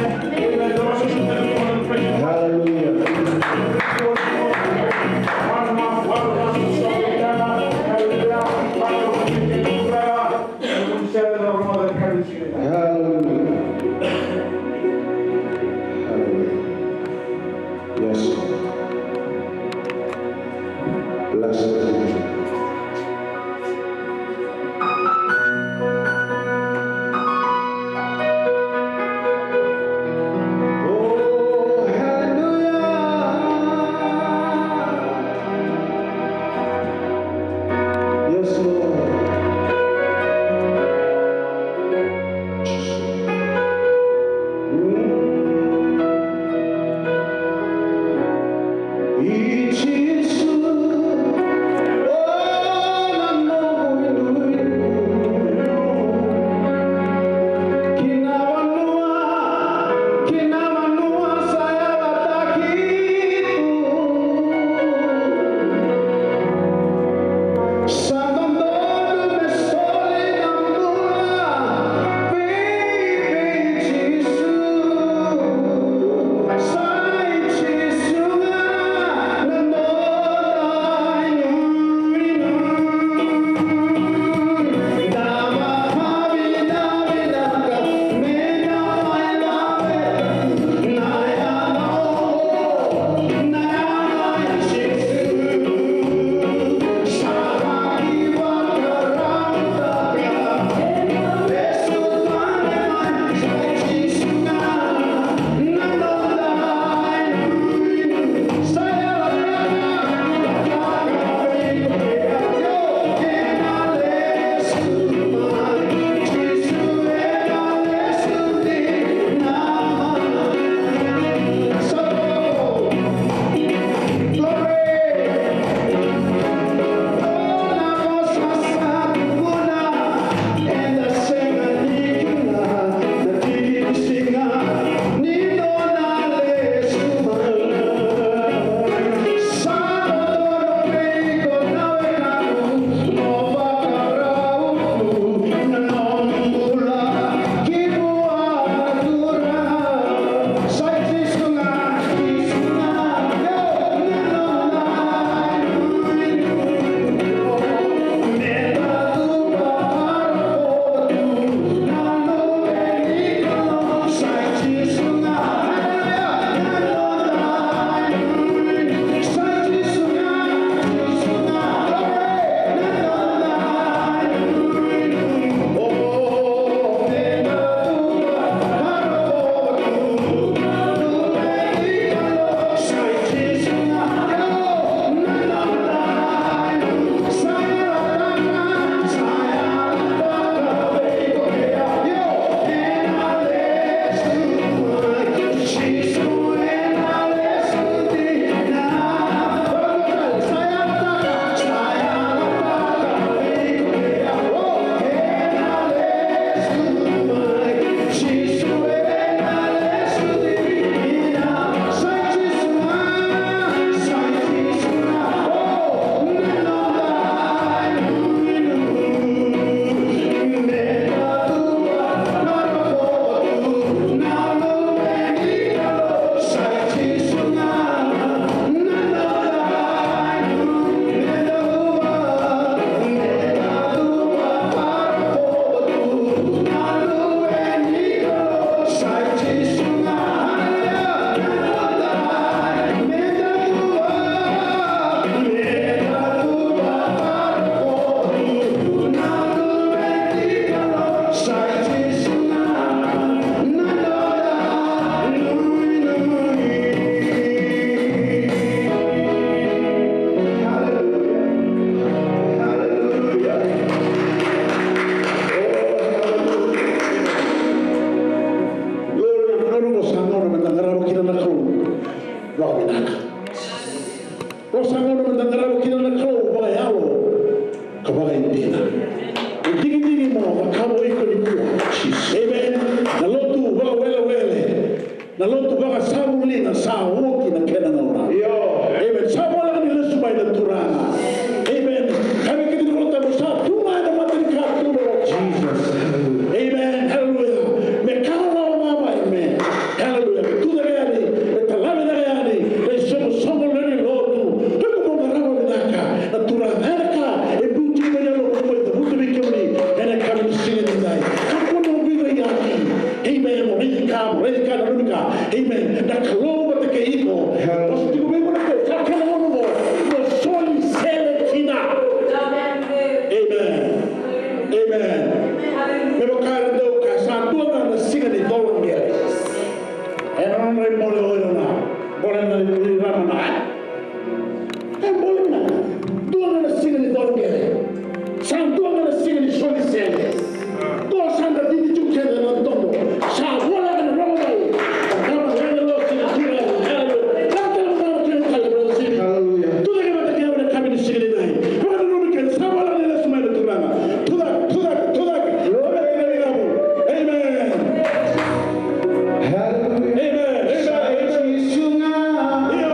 wawinaka. Rosanga no mandangara kina na kalo ba yawo. Kabaga indina. Digi mo makabo iko ni kuwa. Amen. Na lotu wa wele. Na lotu wa sabuli na sawoki na kena na ora. Amen. Sabola ni lesu by the turana. Amen. Kami kita rota sa tuma na matin ka tulo Jesus. Amen. Hallelujah. Me kala wa ba amen. Hallelujah. Tu de reali, me talame de reali. Le somo le lotu. Tuko mo marabo naka. Na turana ka e buti me lo ko de buti me kemi. Ena kami sini ndai. Kapono biga yaki. Amen. Redika na runika. Amen. Na kaloma te ke iko. Os digo me mo te sa kala mo mo. No soli sele kina. Amen. Amen. Me mo kara do ka sa tuanga na singa ni dolong gere. Enon re mole oiro na. Bole na rama na. Bole na. Tuanga na singa ni dolong gere. San tuanga na singa ni soli sele. Ko sanda didi chuke na ntondo. Sa wala na rama mai. Kama rene lo singa tira. Hallelujah. Kata na tira kala bro singa. Hallelujah. Tuda ke mata kya na kami ni singa ni dai. Baka no mi ken sa wala ni la suma na turana. Tuda. Lobe ke na gabu. Amen. Hallelujah. Amen. Sunga. Iyo,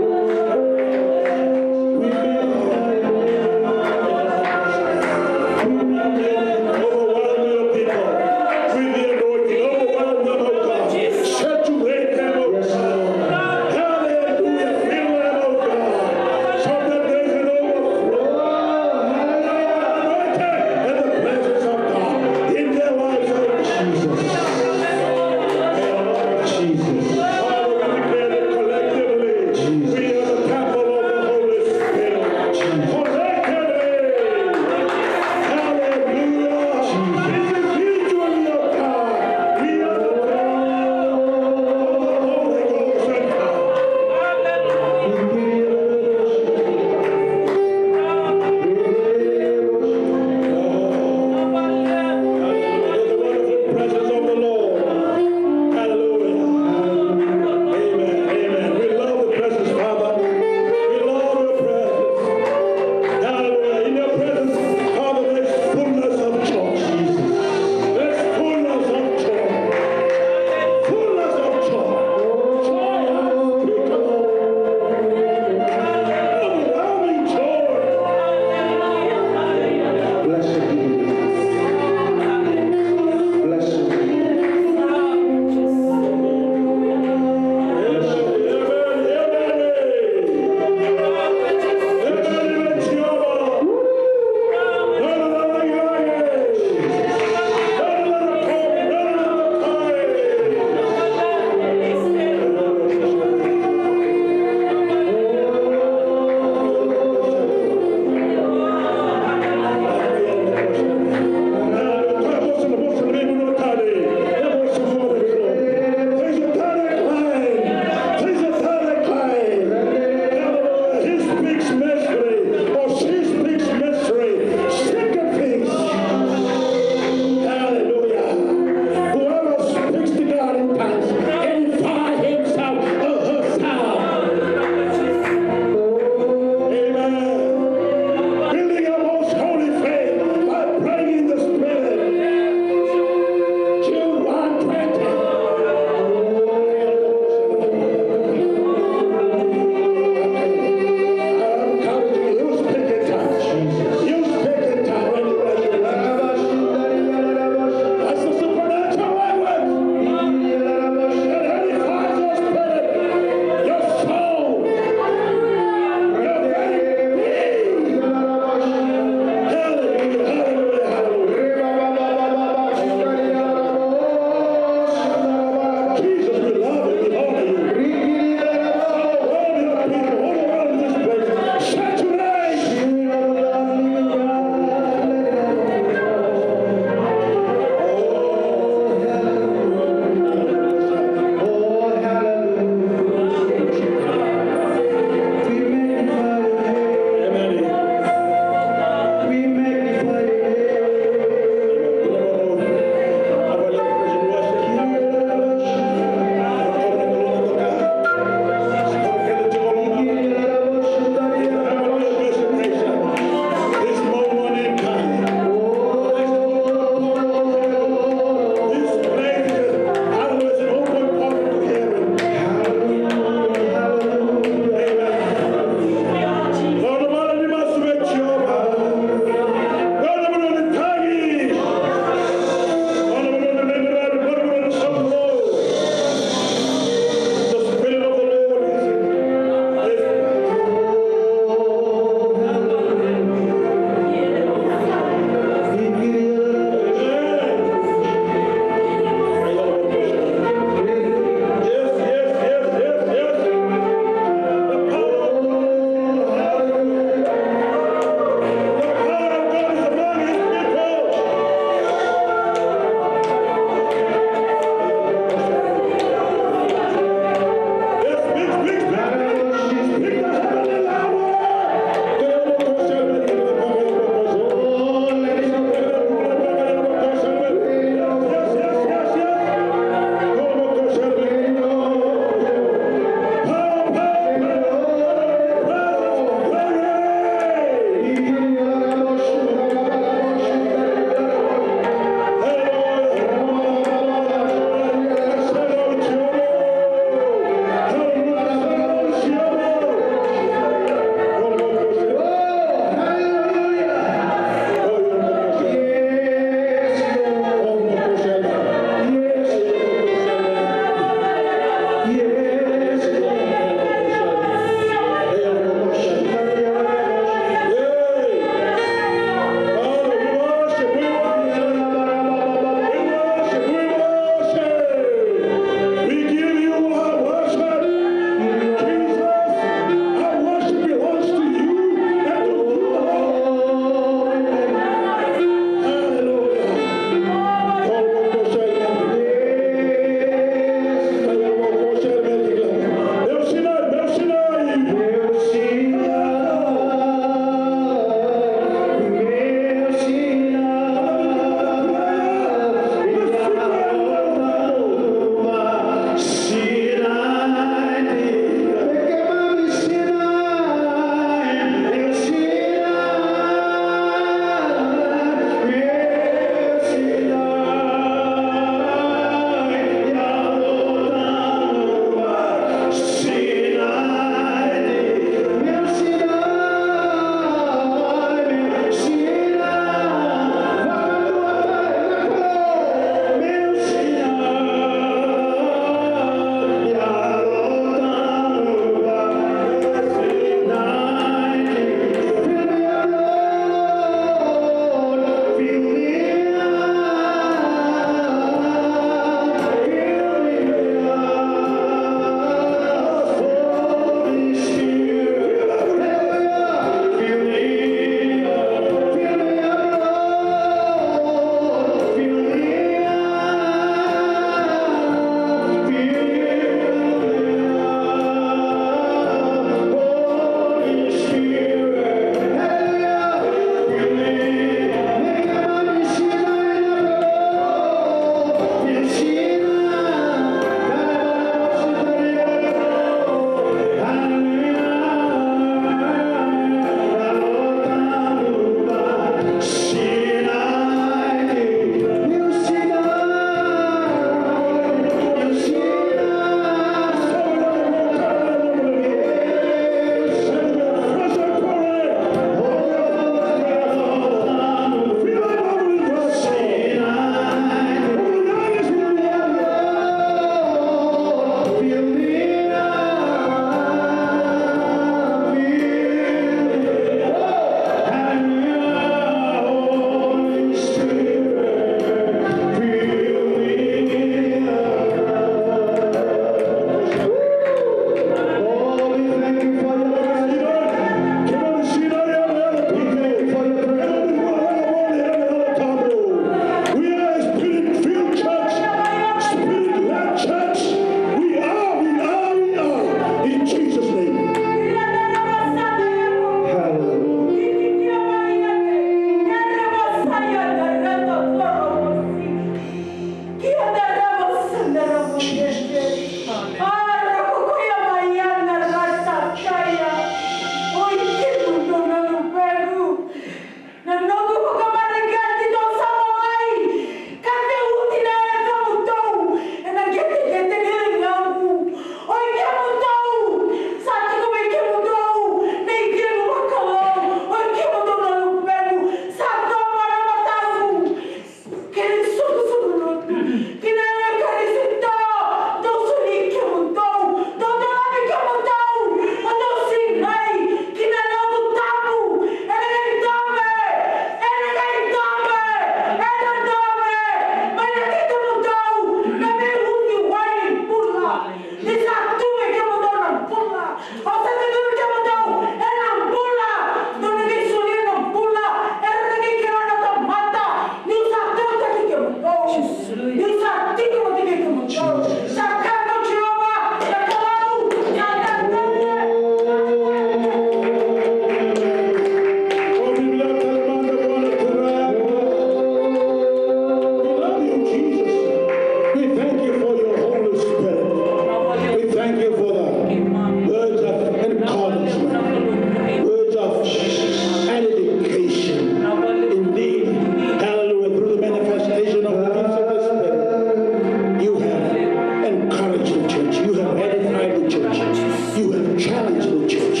church. You have challenged the church.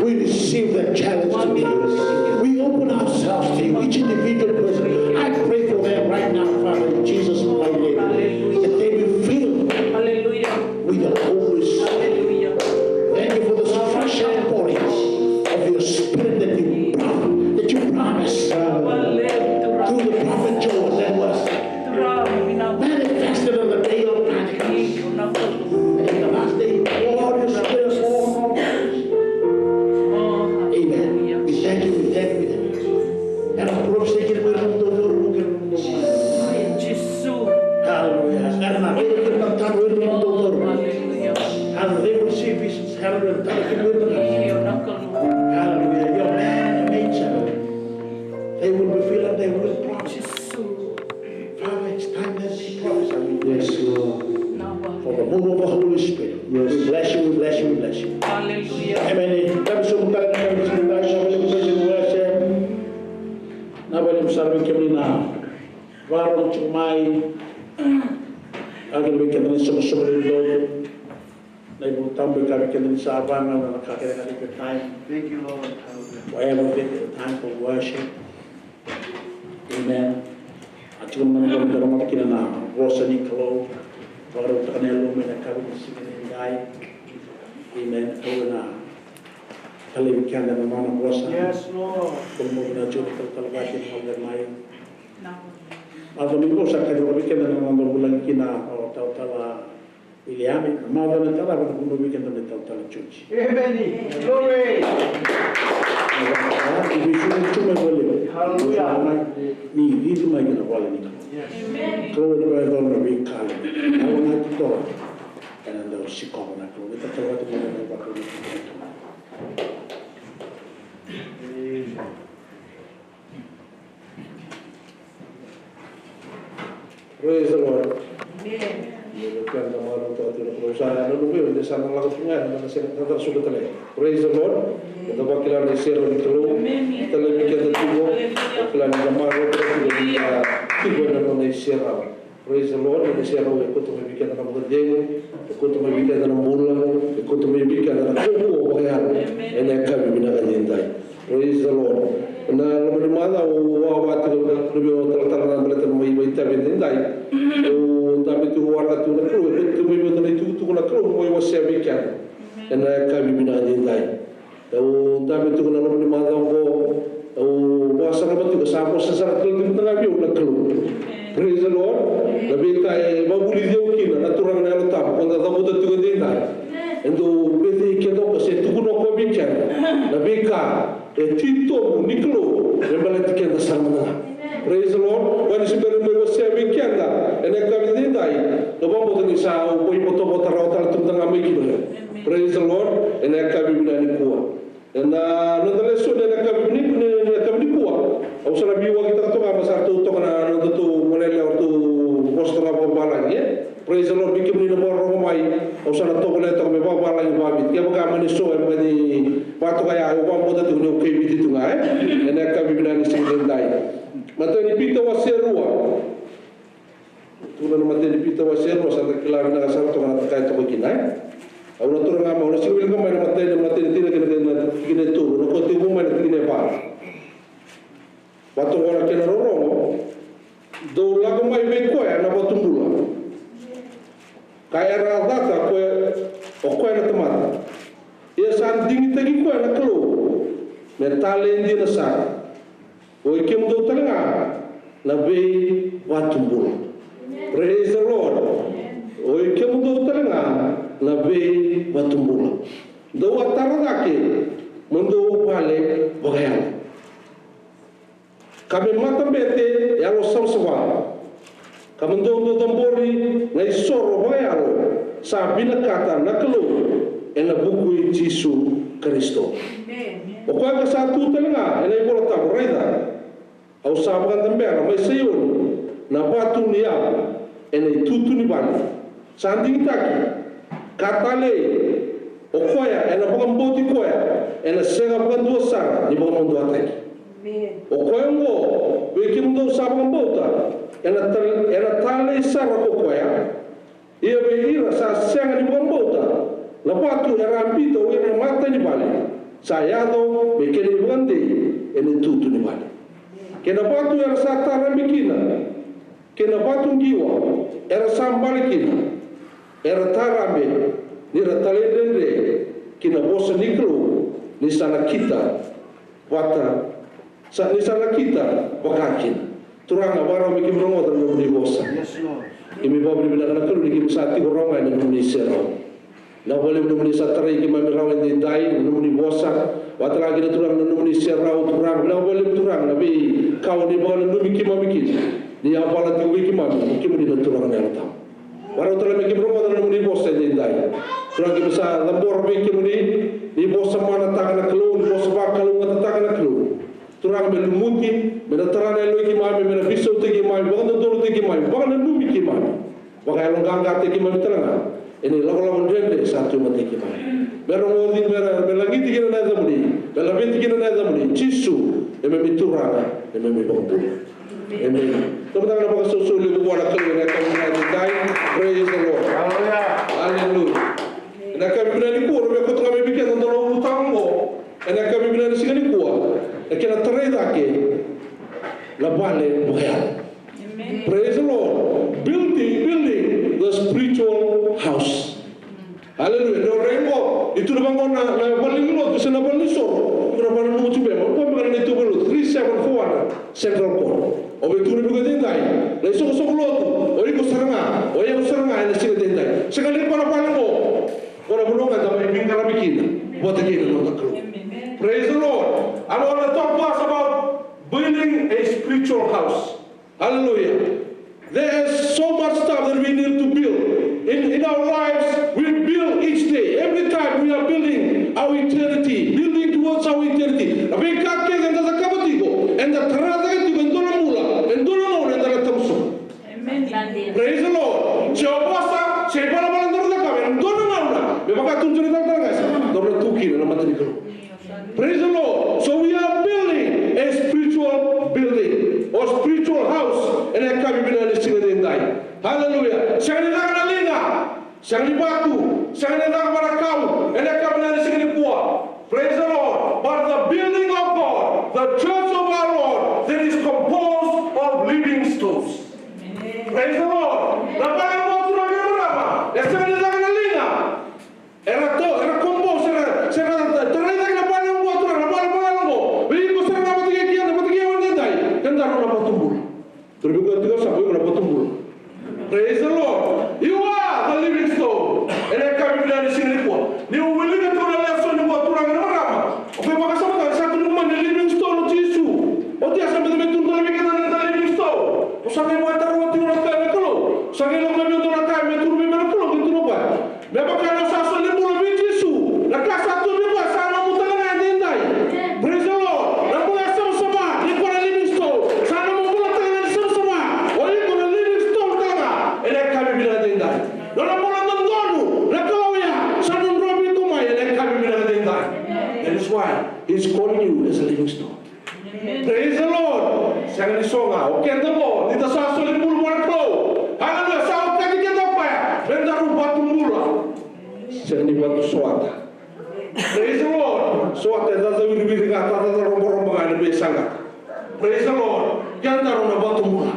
We receive that challenge today. We open ourselves to you, each individual person. I pray for them right now, Father, in Jesus' mighty name, that they will filled with the Holy Spirit. Thank you for the fresh outpouring of your Spirit that you promised through the prophet Joel that was manifested on the day of Pentecost. And in the last day, Lord, your Spirit fall on us. Amen. We thank you, we thank you. And of course, they can wear them to the room. Hallelujah. And they will not turn with them to the room. And they will see visions. Hallelujah. Hallelujah. Your man and nature. They will be filled, they will promise. Father, it's time that they promise. Yes, Lord. For the move of the Holy Spirit. Yes. We bless you, we bless you, we bless you. Hallelujah. Amen. Kami sumunta na kami sumunta sa walang pagsinuwasya. Na walang sarang kami na warong chumay. Agad may kami sumusunod doon. Na ibutang may kami kami sa abangan na nakakilala ng time. Thank you, Lord. Whatever the time for worship. Amen. At yung mga naman makikita na Rosa Nicolo, Waro Tanelo, may nakawin na sinilingay. Amen. Ito na kalimikan na naman ang Rosa. Yes, Lord. Kung mo na dyan ito talaga yung pagdamay. At domingo sa kalimikan na naman bulang kina o tao-tala Iliami. Mga na talaga kung bumikan na tao-tala church. Amen. Glory. Ibisunin boleh. Hallelujah. Ni itu mai kena boleh ni. Yes. Kalau dia dah lebih kali, kalau nak itu, kan anda sikap nak kalau kita terus tu mana nak buat itu. Praise the Lord. Amen. Kan nama orang tua tidak berusaha, lalu dia sana lakukan tungai, mana saya tetap sudah terleh. Praise the Lord. Kita bakilan di share di keluar, kita lebih kita tiba, bakilan di zaman kita tiba dalam di share. Praise the Lord. Di share ikut membikin dalam kerjaan, ikut membikin dalam bulan, ikut membikin dalam kubu bahagian. Ini kami bina kajintai. Praise the Lord. Na lebih mana awak lebih terlalu berlebihan mai tapi tidak. Tapi tu warga tu nak keluar, tu memang tu nak keluar, mau wasya bikin. Ena kami bina kajintai. Tapi tu kalau lebih mana bahasa apa tu kesapa sesarat kalau tu tengah biu nak keluar. Praise the Lord. Lebih kaya baguli dia mungkin nak turun nak letak. Kalau tak muda tu kajintai. Itu beti kita pasal tu guna kau bikin. Lebih kaya tito niklo, rebalik kita sama. Praise the Lord. Wani sebenarnya mau wasya bikin dah. Ena kami kajintai. Lepas tu ni sah, kau ibu tu botar rotal tu tengah bikin. Praise the Lord. Ena kami bina ni kuat. Na nonetheless so na kami kuwa au sala biwa kita to kama sa to kana no to monele to postra babala ye praise the Lord bikim ni no ro mai au sala to kole to me babala ni babit ke baka mani so e mani patu kaya au bambo to no ke biti tu ngai ene ka bibina ni sing dai mato ni pito wa serua tu no mate ni pito wa serua sa ta kila na sa to kana kai to kinai. Orang tu orang mau nasi bilang kau mana mati tidak kena tu, nak kau tipu mana kena bar. Waktu orang kena rorong, dua lagu mai bekoi, anak batu mula. Kaya rada tak kau nak teman. Ia sanding tadi kau nak keluar. Mental ini nasar. Oi kem do tengah, nabi batu mula. Praise the Lord. Oi kem do tengah. Nabi batumbula. Dua taradake mendo bale bagayan. Kami mata bete yalo samswa. Kami do tambori ngai soro bayalo sa binakata nakelo ena buku Yesu Kristo. Pokoknya satu telinga ena ibu letak reda. Au sabakan tambera mai sayun na batu niya ena tutu ni bali. Sanding taki katale okoya ena pagamboti koya ena sega pagandua sara ni pagamondo ataki okoya ngo bekimundo sa pagambota ena tale sara okoya ia beira sa sega ni pagambota La patu era ambito era mata ni vale. Sayado me kene vande ene tutu ni vale. Kena patu era sata rambikina. Kena patu ngiwa era sambalikina. Era tarambe ni ratalendende kina bosa niklo ni sana kita wata ni sana kita wakakin. Turanga baro me kimrongo dan ni bosa. Yes, Lord. Imi babri bila kana kelu ni kimsati koronga ni Indonesia. Na boleh menumuni satrai ki mami rawan di dai menumuni bosa wata lagi na turang menumuni serau turang na boleh turang nabi kau ni boleh numi ki mami ki ni apala tu ki mami ki muni na turang na ta waro tala me ki bromo na menumuni bosa di dai turang ki bisa lambor me ki muni ni bosa mana ta kana kelu ni bosa ba kalu ngata ta kana kelu turang me lumuti me na tarana lo ki mami me na biso te ki mami ba na dolo te ki mami ba na numi ki mami ba ka long ganga te ki mami taranga ini lawan dende satu mati kita. Berong odi berlagi tiga nada mudi, berlagi tiga nada mudi. Cisu, eme turanga, eme bangku, eme. Teman-teman apa kesusu lebih buat akal dengan kau mengaji praise the Lord. Hallelujah. Nak kami bila ni kuat, mereka tengah memikir tentang lalu tanggo. Nak kami bila ni sini kuat, nak kena tereda ke, labale bukan. Praise the Lord. Building the spiritual house. Hallelujah. No rengo itu bangun na paling lo tu sana paling so. Berapa nama tu bema? Kau makan itu belum? 374 Central Court. Obe tu ni bukan tendai. Leso lo tu. Oi ko saranga. Oi ko saranga ini sini tendai. Sekali para paling lo. Orang belum ada main cara bikin. Buat lagi no tak keluar. Praise the Lord. I want to talk to us about building a spiritual house. Hallelujah. There is so much stuff that we need to build. In our lives, we build each day. Every time we are building our eternity, building towards our eternity. And the Amen. Praise the Lord. Praise the Lord. So we are building a spiritual building or spiritual house. And I can't even understand it. Hallelujah. Praise the Lord. But the building of God, the church of our Lord, that is composed of living stones. Praise the Lord. Era composto, praise the Lord. You are the living stone. And I come in and sing it. You will live to the lesson of what Turanga Rama. Okay, but something the living stone of Jesus. What is something to the living stone? Something what I want to know. Something of the time to remember to know. Never can also live with Jesus. La casa to be was Sana Mutana and die. Praise the Lord. The boy some sama, you got a living stone. Sana Mutana and some sama. Or you got a living stone. And I can't be the die. No more than Donu. Let go, yeah. Son Robbie to my and I can't be the die. That is why He's calling you as a living stone. Praise the Lord. Sangat disonga. Okay, the Lord. Kita sah solid bulu buat kau. Haleluya. Sah kaki kita apa ya? Benda rupa tumbulah. Sangat dibantu suata. Praise the Lord. Suata dah jadi lebih dekat. Dah rombongan lebih sangat. Praise the Lord. Kita rona batu mula.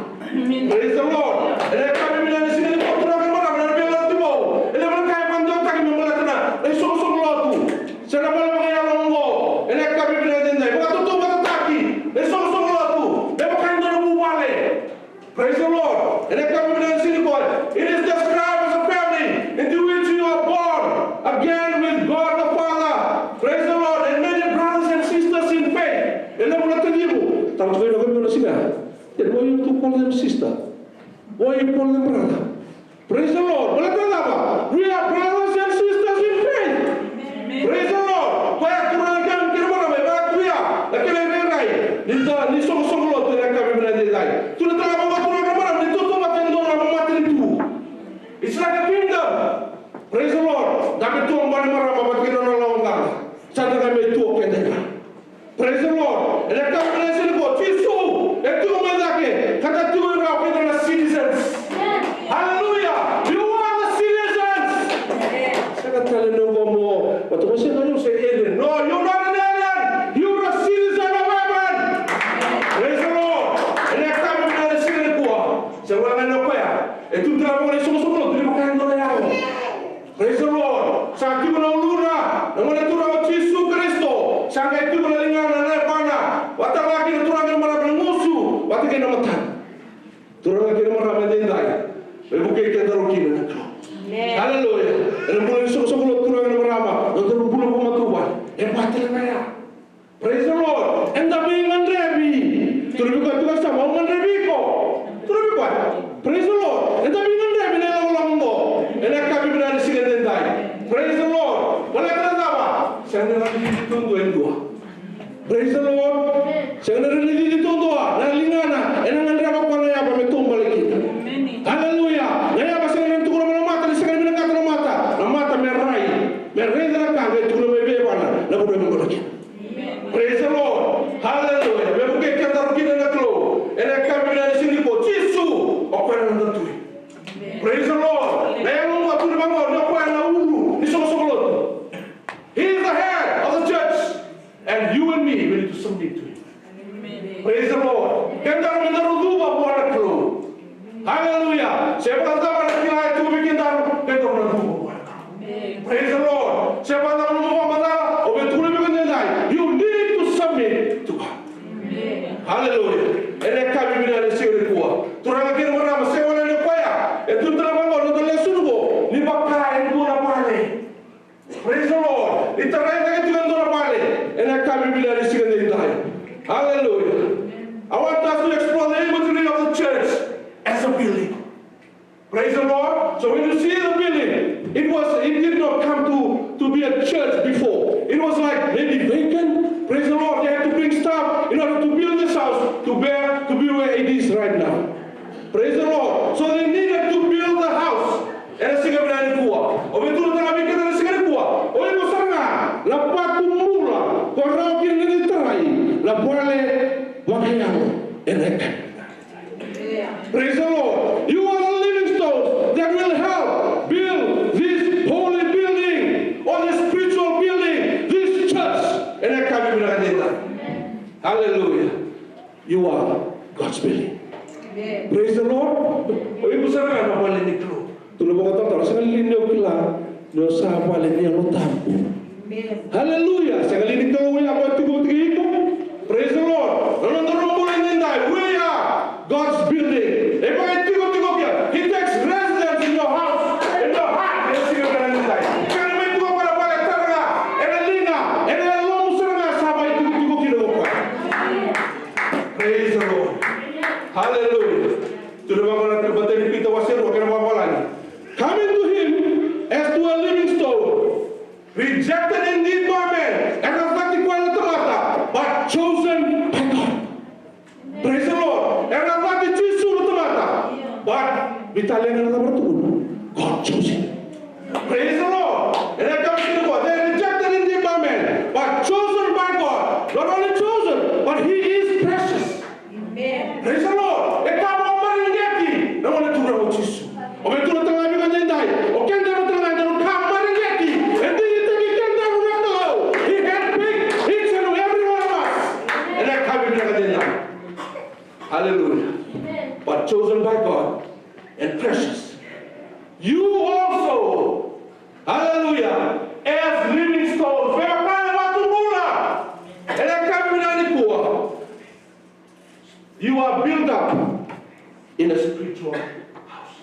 Praise the Lord. Ada kami bilang di sini orang mana benar bilang tu bau. Ada orang kaya pandang tak kami malah kena. Esok lotu. Sana malah mengenai longo. Ada kami bilang tendai. Bukan tu bukan taki. Esok lotu. Dia bukan orang buale. Praise the Lord. Ada kami bilang di sini boy. It is described as a family into which you are born again with God the Father. Praise the Lord. And many brothers and sisters in faith. Ada mulai terlibu. Tahu tu kami bilang sini. Then why you to call them sister? Why you call them brother? Praise the Lord. We are brothers and sisters in faith. Amen. Praise the Lord. Kaya kurangkan kirmana me bakuya. Lakile berai. Ni song lo tu nak kami berdai. Tu nak apa kurangkan mana? Ni tu macam dona mati itu. It's like a kingdom. Praise the Lord. Kami tu orang marah mama kita nolong kan. Sana kami tu kendek. Praise the Lord. And kami berdai ko Yesu. Itu mendaki. Kata tu orang kita adalah citizens. Hallelujah. You are the citizens. Saya kata leno But the person you say alien. No, you're not an alien. You're a citizen of heaven. Praise the Lord. And I come in the city poor. So when I know where, and to travel is so to live kind of out. Praise the Lord. Sa ti mo luna, na mo natura o Jesu Kristo. Sa nga ti mo lingan na pana. Wata lagi na turang ng marami ng musu. Wata kay na matan. Turang lagi na marami din dai. May bukay ka daro kina na ko. Hallelujah. And mo ni so turang ng marama. Nang bulo ko matuwan. E pati na ya. Praise the Lord. And the being unready. Turu ko tu sa mo unready ko. Turu ko. Praise the Lord. And the being unready na lang mo. And I come in and sing and die. Praise the Lord. Wala ka na ba? Siya na nagtitundo en dua. Praise the Lord. Siya na nagtitundo na lingana. E nang andra pa na ya pa metumbal kita. Hallelujah. Naya ba siya nang tukuro ng mata, siya nang binakata ng mata. Ng mata meray. Meray na ka ga tukuro may beba na. Na budo mo kita. Praise the Lord. Hallelujah. Me buke ka kita na klo. E na ka bila sini ko Jesu. O pa na ndatu. Praise the Lord. Naya mo atu na bango na pa na ulu. Ni so. He is the head of the church. And you and me, we need to submit to him. Praise the Lord. Kenda mo na ruduba buwan klo. Hallelujah. Siapa tahu nak kira itu bikin dalam kita orang tua. Praise the Lord. Siapa tahu mau mana? Oh betul bikin dia. You need to submit to God. Hallelujah. Ini kami bila ada siapa tua. Turang lagi mana masih orang ni kaya. Itu terang mana orang tu lesun go. Ni bakal itu nak balik. Praise the Lord. Itu terang lagi tu kan nak balik. Ini kami bila ada siapa dia. Hallelujah. I want us to explore the imagery of the church as a building. Praise the Lord. So when you see the building, it did not come to be a church before. It was like maybe vacant. Praise the Lord. They had to bring stuff in order to build this house to be where it is right now. Praise the Lord. So they needed to build the house. And sing berani kuat. O betul tengah bikin dan sing kuat. O itu sangat. Lepas tumula, korang kini terai. Lepas wakayang enakan. Praise the Lord. You are the living stones that will help build this holy building or this spiritual building, this church. And I come in that. Hallelujah. You are God's building. Praise the Lord. Ibu sana apa paling niklu? Tulu bawa tahu sekali linyo kila, no sa paling niya no tampo. Hallelujah. Sekali niklu apa tigo tigo. Praise the Lord. No mulai nindai. We are God's building. He takes residence in your house, in your heart. Praise the Lord. Hallelujah. Coming to him as to a living stone, rejected indeed by men, and but chosen by God. Praise the Lord. But God chose him. Praise the Lord. And I come to God. They rejected indeed by men, but chosen by God. Not only chosen, but he is precious. Amen. Praise the Lord. E kama maringeti, na wale tura o Jesu. O betul tengah bikin jendai. O kenda tengah dalam kama maringeti. And then you think he kenda betul. He had picked each and every one of us. And I come bikin jendai. Hallelujah. But chosen by God and precious. You also, hallelujah, as living stones, you are built up in a spiritual house.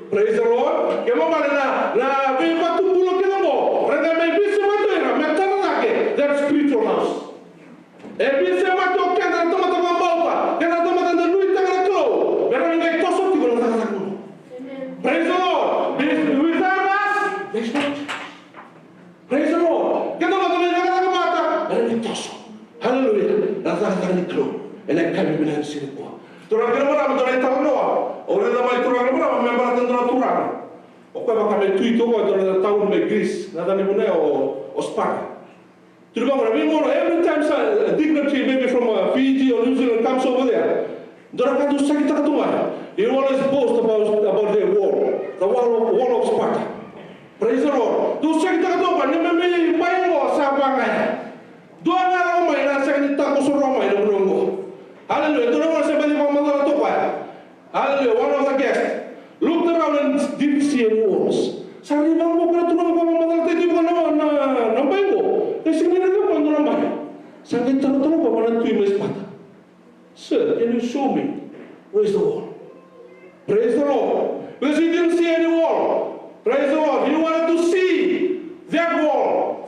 Praise the Lord. That spiritual house. Praise the Lord. Without us, there's no church. Praise the Lord. Hallelujah. And I can't even answer it. Turang kena mana betul itu doa. Orang ramai turang mana member tentang turang. Oke bakal metu itu kau dalam tahun Greece. Nada ni mana o Spain. Turang mana? Every time a dignitary maybe from Fiji or New Zealand comes over there, dorang kan tu sakit tak tuan. He always boast about their wall, the wall of Sparta. Praise the Lord. Tu sakit tak tuan. Ni memang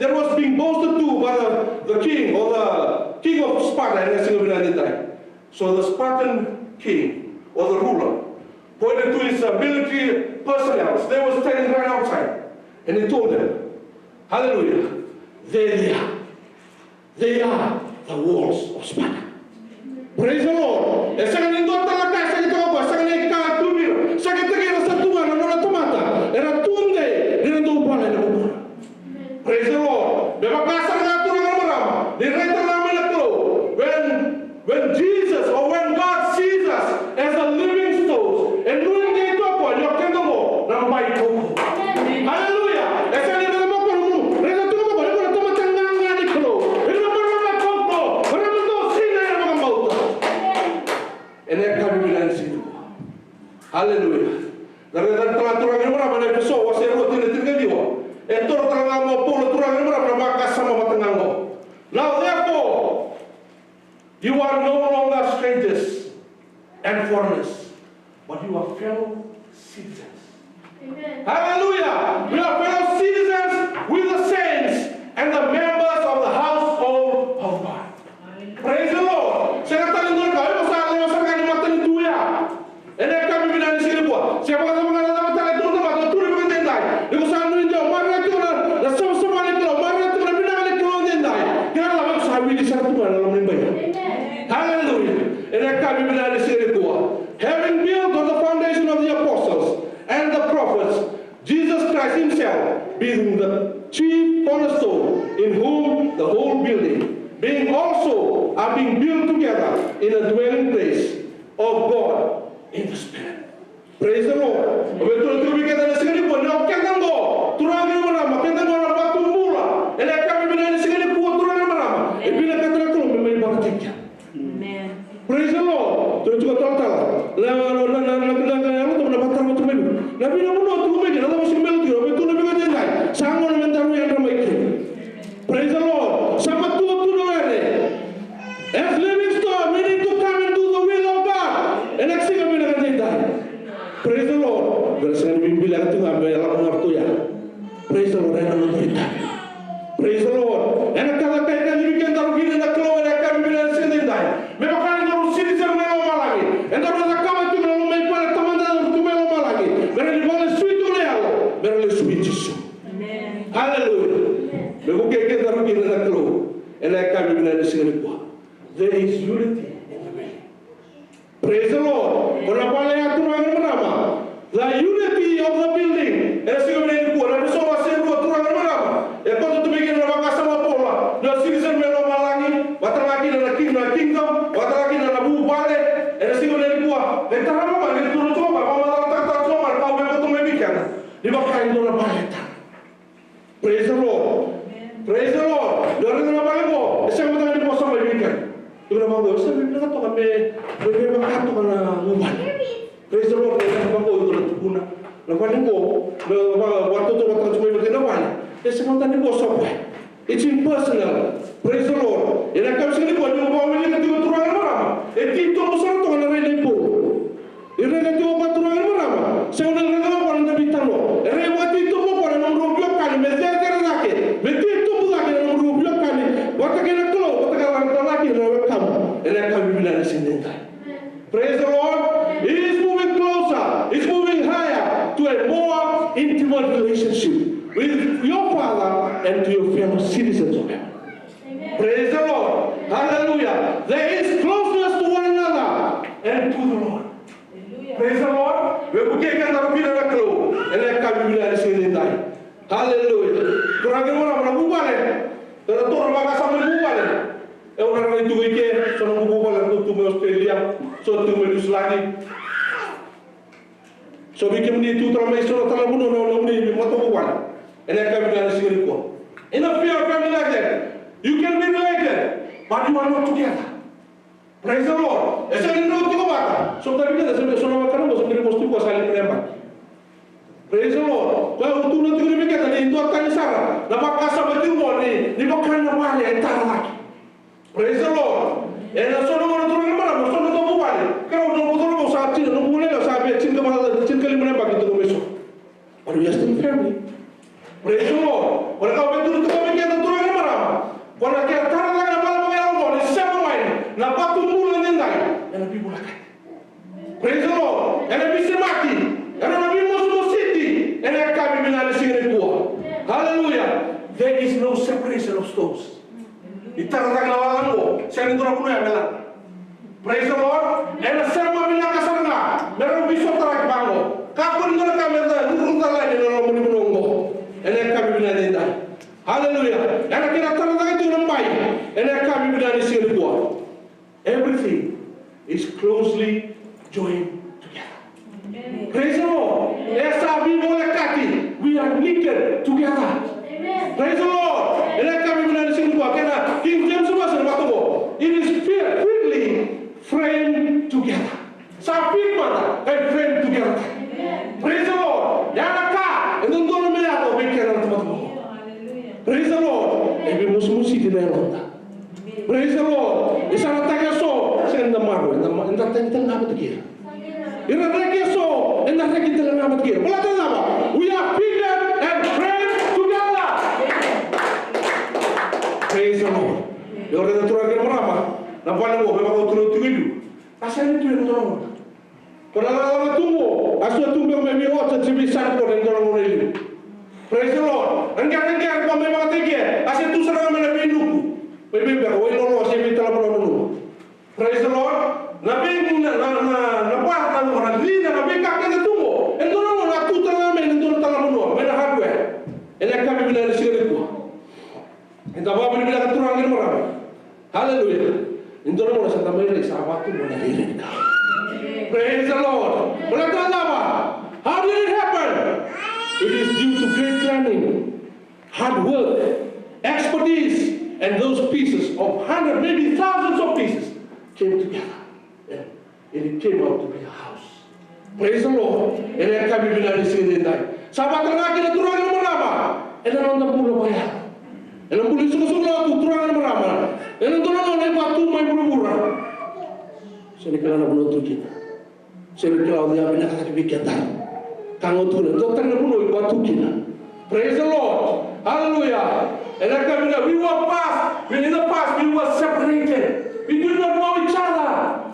that was being boasted to by the king or the king of Sparta in the time. So the Spartan king or the ruler pointed to his military personnel. They were standing right outside. And he told them, hallelujah, there they are. They are the walls of Sparta. Praise the Lord. E sa ngani ndota la casa que toca, sa ngani ka tubir, sa que te queda sa tuga na la tomata. Era tunde, ni ndo upana na kupura. Praise the Lord. Beba casa na tuga na marama. Ni reta na mena klo. When Jesus or when God sees us as a living stone, and doing the topo, you can go na mai topo. Hallelujah. E sa ngani na mo ko mu. Reta tuga ko na tomata nganga ni klo. Ina marama topo. Marama to sina na mga mauta. And then kami bilang situ. Hallelujah. Dari telah turang ini berapa nih besok wasir roti ini tinggal dia. Itu terang mau pulau turang ini berapa bakas sama matengah mo. Now therefore, you are no longer strangers and foreigners, but you are fellow citizens. Amen. Hallelujah. We are fellow citizens with the saints and the members of the household of God. Praise the Lord. Saya kata lingkungan kau, ibu saya lewat kan mata ni tuya. Ini kami bilang di sini buat. Siapa kata mengenai nama tak itu tempat itu turi bukan tendai. Ibu saya nu jauh mana itu na, semua semua ni kalau mana itu na bina kali kalau tendai. Kita lama sahaja di sana tu mana dalam ni bayi. Hallelujah. Ini kami bilang di sini buat. Having built on the foundation of the apostles and the prophets, Jesus Christ Himself being the chief cornerstone, in whom the whole building being also are being built together in a dwelling place of God in the Spirit. Praise the Lord. Betul betul kita di sini pun nak kita go. Turang ni mana? Kita go nak batu mula. Ini kami bila di sini pun turang ni mana? Bila kita nak tu memang berjaya. Amen. Praise the Lord. Terus juga total. Lalu tu mana batal betul betul. Nabi nak buat tu betul. Ada masih betul. Betul lebih kerja lagi. Sanggup mentar yang ramai itu. Praise the Lord. Sama tu as living stone, we need to come and do the will of God. And next thing I'm going to say that. Praise the Lord. Berdasarkan Biblia itu ngambil dalam waktu ya. Praise the Lord. Praise the Lord. And kata kaitan demikian taruh gini nak keluar dari kami bila sini dah. Memang kan taruh sini sama lama lagi. And taruh nak kau itu kalau main pada teman taruh tu lama lagi. Mereka boleh suit tu le Allah. Mereka boleh suit Yesus. Amen. Hallelujah. Memang kaitan taruh gini nak keluar. And kami bila sini buat. There is unity in the building. Praise the Lord. Kenapa yang turang berapa? The unity of the building. Esi kami ini buat. Tapi semua seru turang berapa? Kau tu bikin nama kasar apa? Dah citizen melo malangi. Batal lagi dalam kingdom. Batal lagi dalam bupale. Esi kami ini buat. Lepas apa? Ini turun coba. Kau tak coba. Kau betul memikirkan. Di bawah kain turun balik. Praise the Lord. Praise the Lord. Dari mana balik kau? Esi kami tak ada bosan memikirkan. Ibang mga sa Biblia ka to kami makato ka na uman. Praise the Lord. Kaya bang ko ito natupuna. Napanin ko, waktu to watang sumay magkinawan. Kasi mantan ko sa buhay. It's impersonal. Praise the Lord. Yan ang kami sa likod, yung pamilya na tinuturangan marama. Dito mo sa ito ka na rin po. Irega tiyo pa turangan marama. Sa unang nagawa ko ng nabitan mo. Irega dito mo po na ng rubyo kani. Medya ka na laki. Medya ito mo laki na ng rubyo kani. Wata ka na tulo. Wata ka lang na laki na kamu. And then kami bila na sindentay. Praise the Lord. He is moving closer. He's moving higher to a more intimate relationship with your Father and to your fellow citizens of heaven. Praise the Lord. Hallelujah. There is closeness to one another and to the Lord. Praise the Lord. We buktikan taruh bila nak keluar. And then kami bila na sindentay. Hallelujah. Kurang mana mana bukan eh. Teratur maka sampai bukan eh. Orang itu ke, sono buku kalau tu Australia, so tu New Zealand. So bikin ni tu teramai sono talamu no ni moto bukan. Enak kami dari sini ko. In a fear family like that, you can be related, but you are not together. Praise the Lord. Esa ni no tu bata. So tapi kita sono makan mo sendiri mesti ko saling menembak. Praise the Lord. Kalau tu nanti kita mikir tadi itu akan disara. Nampak kasar betul mo ni bukan nama dia entar lagi. Praise the Lord. And so no one turun mana, so no tahu balik. Kalau no betul mo saat ini, no boleh lah sahaja cinta kali mana bagi tu besok. But we are still family. Praise the Lord. Kalau kau betul tu kau mikir no separation of stones. Itarata lawalan mo, siya nito na puno ya melan. Praise the Lord. And a sama mina kasanga, meron biso tarak bango. Kapon nito na kamera, nurung talay nito na muni munongo. And kami binanida. Hallelujah. And kina tarata ito ng bay. And kami binanisi ko. Everything is closely joined together. Praise the Lord. Esa Bible kati, we are knitted together. Praise the Lord. And kami binanisi ko. Kena King James version matumo. It is fitly framed together. Sapit mata, framed together. Praise the Lord. Yanaka, and don't know me ako bigyan ng matumo. Praise the Lord. Ebi musmusi dinelonda. Praise the Lord. Isang tanga so, send the marrow, and the tang amat kira. Ira regi so, and the regi tang amat kira. Wala tang nama. We are fitted and framed together. Praise the Lord. Yung rin naturang kina marama, nampala mo, may mga tulog-tugilu. Asan ito yung tulong? Kung nalalaman tungo, aso tumbang may miyo, at sibisan ko rin tulong mo rin. Praise the Lord. Ang kaya kung may mga tigil, asan ito sa naman na pinuku. May bibig, way lolo, siya may talapon na nuno. Praise the Lord. Nabing, nabuhat na mo, naglina, nabing kakita tungo. And doon mo, natutal namin, and doon talapon mo, may na-hardware. And kami binali siya rin ko. And tapos binibila ka turangin marami. Hallelujah. Hindi na muna sa tamay na isa abato mo narinig ka. Praise the Lord. Wala tala ba? How did it happen? It is due to great planning, hard work, expertise, and those pieces of hundreds, maybe thousands of pieces came together. And it came out to be a house. Praise the Lord. And then kami binali siya din tayo. Sabat na lagi na turangin marama. And then on the pulo ba yan? And ang pulis ko sa tuturangan marama. And ang doon na batu may murumura. Sini kala na bunuto kita. Sini kala dia pinakakibigyan tayo. Kango tunan. Doktor na bunuto batu kita. Praise the Lord. Hallelujah. And like we were past. In the past we were separated. We did not know each other.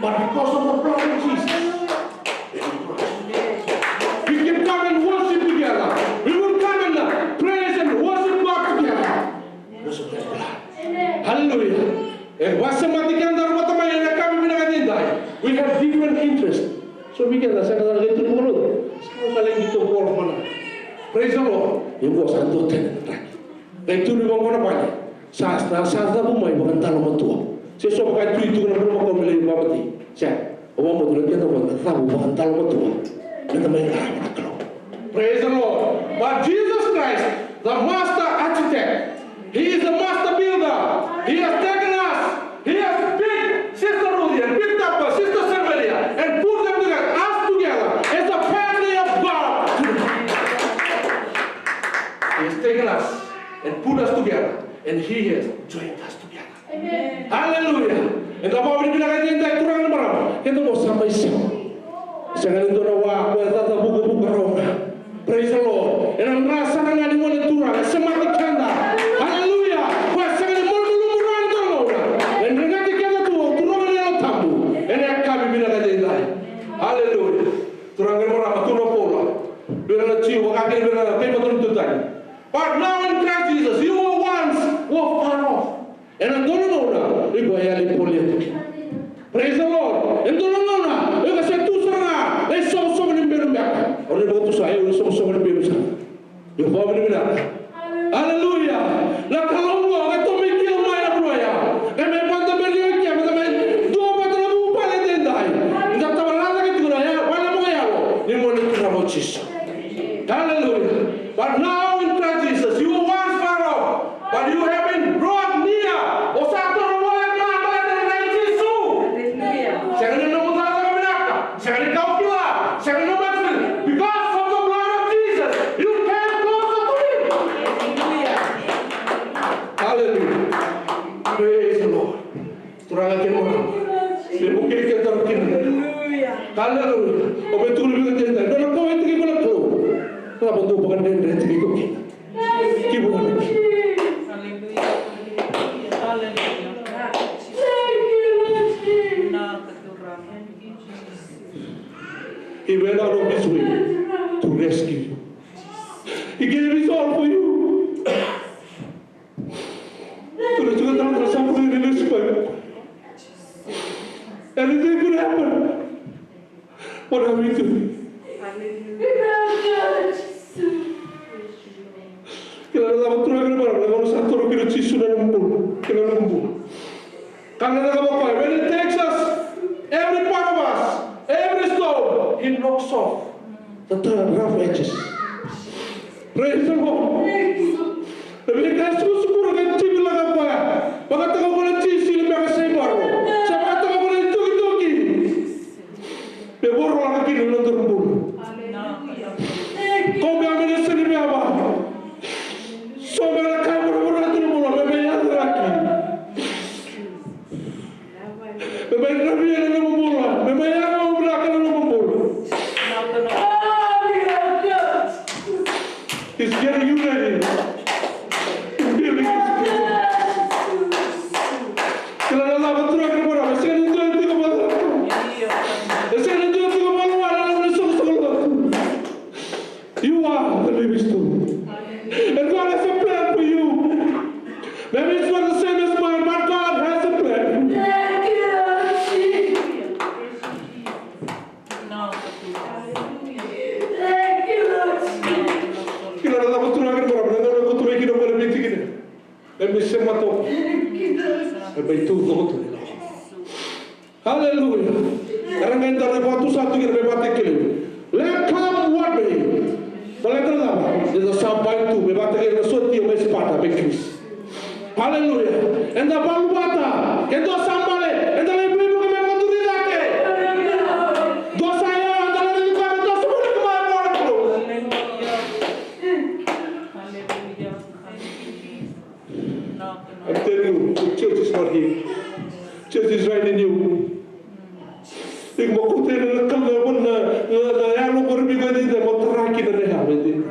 But because of the blood of Jesus, we can come and worship together. We will come and praise and worship God together. Worship the blood. Hallelujah. We have different interests. So we can say that itu mulut. Sekarang lagi itu bol mana? Praise the Lord. Ibu santo ten. Itu di bawah apa ni? Sastra pun mai bukan tahu matua. Sesuatu kaya itu kena berapa kau beli berapa ti? Saya, orang mau tulen kita bukan tahu matua. Kita main kerana kalau. Praise the Lord. But Jesus Christ, the master architect, He is the master builder. He has taken us. He has picked Sister Rudy and picked up Sister Sylvia and put them together, us together, as a family of God. He has taken us and put us together, and He has joined us together. Amen. Hallelujah. And the Bible bilang aja yang turang marah, kita mau sampai siapa? Jangan itu nawa, kita tak buku-buku rona. Praise the Lord. And ang rasa ng ani mo na turang, sematik kanda. Hallelujah. Wah, jangan mo lumuluran turang. And rengat kita tu turang ni ang tamu. And ang kami bilang aja yang lain. Hallelujah. Turang ni marah, turang pola. Bilang na cium, wakil bilang na tema turun tutan. But now in Christ Jesus, you were once far off. And ang doon na, ibu ayali politik. Praise the Lord. And doon na, ibu kasi tusang na, ay som-som ng bilang. Orang bawa tu saya, orang som-som ng bilang. Yung bawa bilang. Hallelujah. La kalonggo, ito may kilmay na pruaya. Kaya may pantabelyo kaya, may dua patala mo pala denday. Hindi tawala na ito na, wala mo kaya mo. Hindi mo nito na mo Jesus. Hallelujah. But now in Christ Jesus, you were once far off, but you have been brought near. O sa ito na wala na natin na Jesus. Siya na naman sa ating minaka. Siya na ikaw pila. Siya na naman sa because of the blood of Jesus, you came closer to Him. Hallelujah. Praise the Lord. Turangan kita orang. Dia mungkin kita terkin. Hallelujah. O betul lebih kita. Dalam kau itu kita nak tahu. Kenapa tu bukan dengan rezeki kita? Kita bukan lagi. He went out of His way to rescue you. He gave His all for you. happen. What are we doing? Kila dapat turun ke mana? Kalau satu orang kira cisu dan lembut, kira lembut. Karena dapat apa? When it takes us, every part of us, every stone, it knocks off the rough edges. Praise the Lord. Tapi kalau suku-suku dengan cibi laga apa? Maka tengah boleh cici lebih agak sebar. Siapa tengah boleh itu. Bebor orang kini nonton lembut. Kau biar mana sendiri apa? Sobat kamu berat itu mula membayar lagi. Membayar nabi yang nama mula, membayar kamu belakang nama mula. He's getting you ready. He's building his future. Kalau Allah betul akan berapa? Sekarang itu kepala. Sekarang itu kepala mana nama sekolah. You are the living stone. And God has a plan for you. Maybe it's not the same as mine, but God has a plan. Kita dah dapat turun akan berapa? Nanti aku turun kita boleh beli tiket. Dan bisa matok. Tapi itu betul. Hallelujah. Karena kita dapat tu satu kita dapat tiket. Let come what may. There's a sampai tu bebata ke na soti o mes pata bekris. Hallelujah. Enda balubata, ke do sambale, enda le bibu ke me konduri dake. Do saya enda le ko me do subule ko ma mo ko. Hallelujah. I'm telling you, the church is not here. Church is right in you. Ik mo ko te na kala na ya lo ko ri ko di de mo traki na reha beti.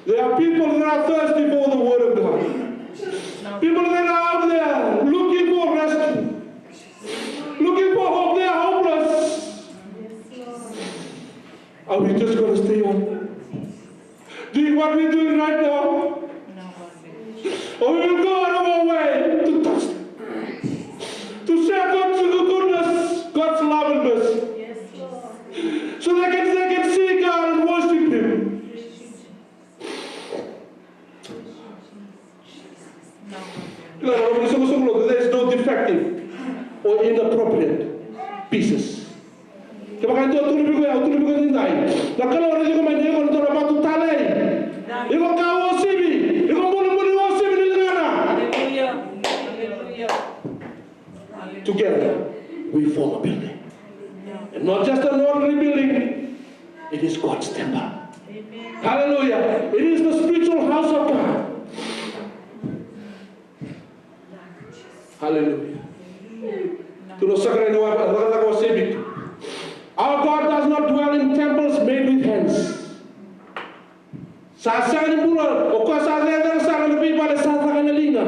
There are people that are thirsty for the word of God. People that are out there looking for rescue, looking for hope. They are hopeless. Are we just going to stay on doing what we're doing right now? Or we will go out of our way to touch them, to share God's goodness, God's love and mercy, so they can see God and worship Him. There is no defective or inappropriate pieces. Kaya itu tuloy ko din tayo. Nakalaw na yung kamay niya kung ito na patutali. Ikaw ka-wasibi. Ikaw muli wasibi nila na. Together, we form a building. And not just an ordinary building. It is God's temple. Hallelujah. It is the spiritual house of God. Hallelujah. Our God does not dwell in temples made with hands. Sasakan pula, o kasakan sa lebih pada sasakan linga.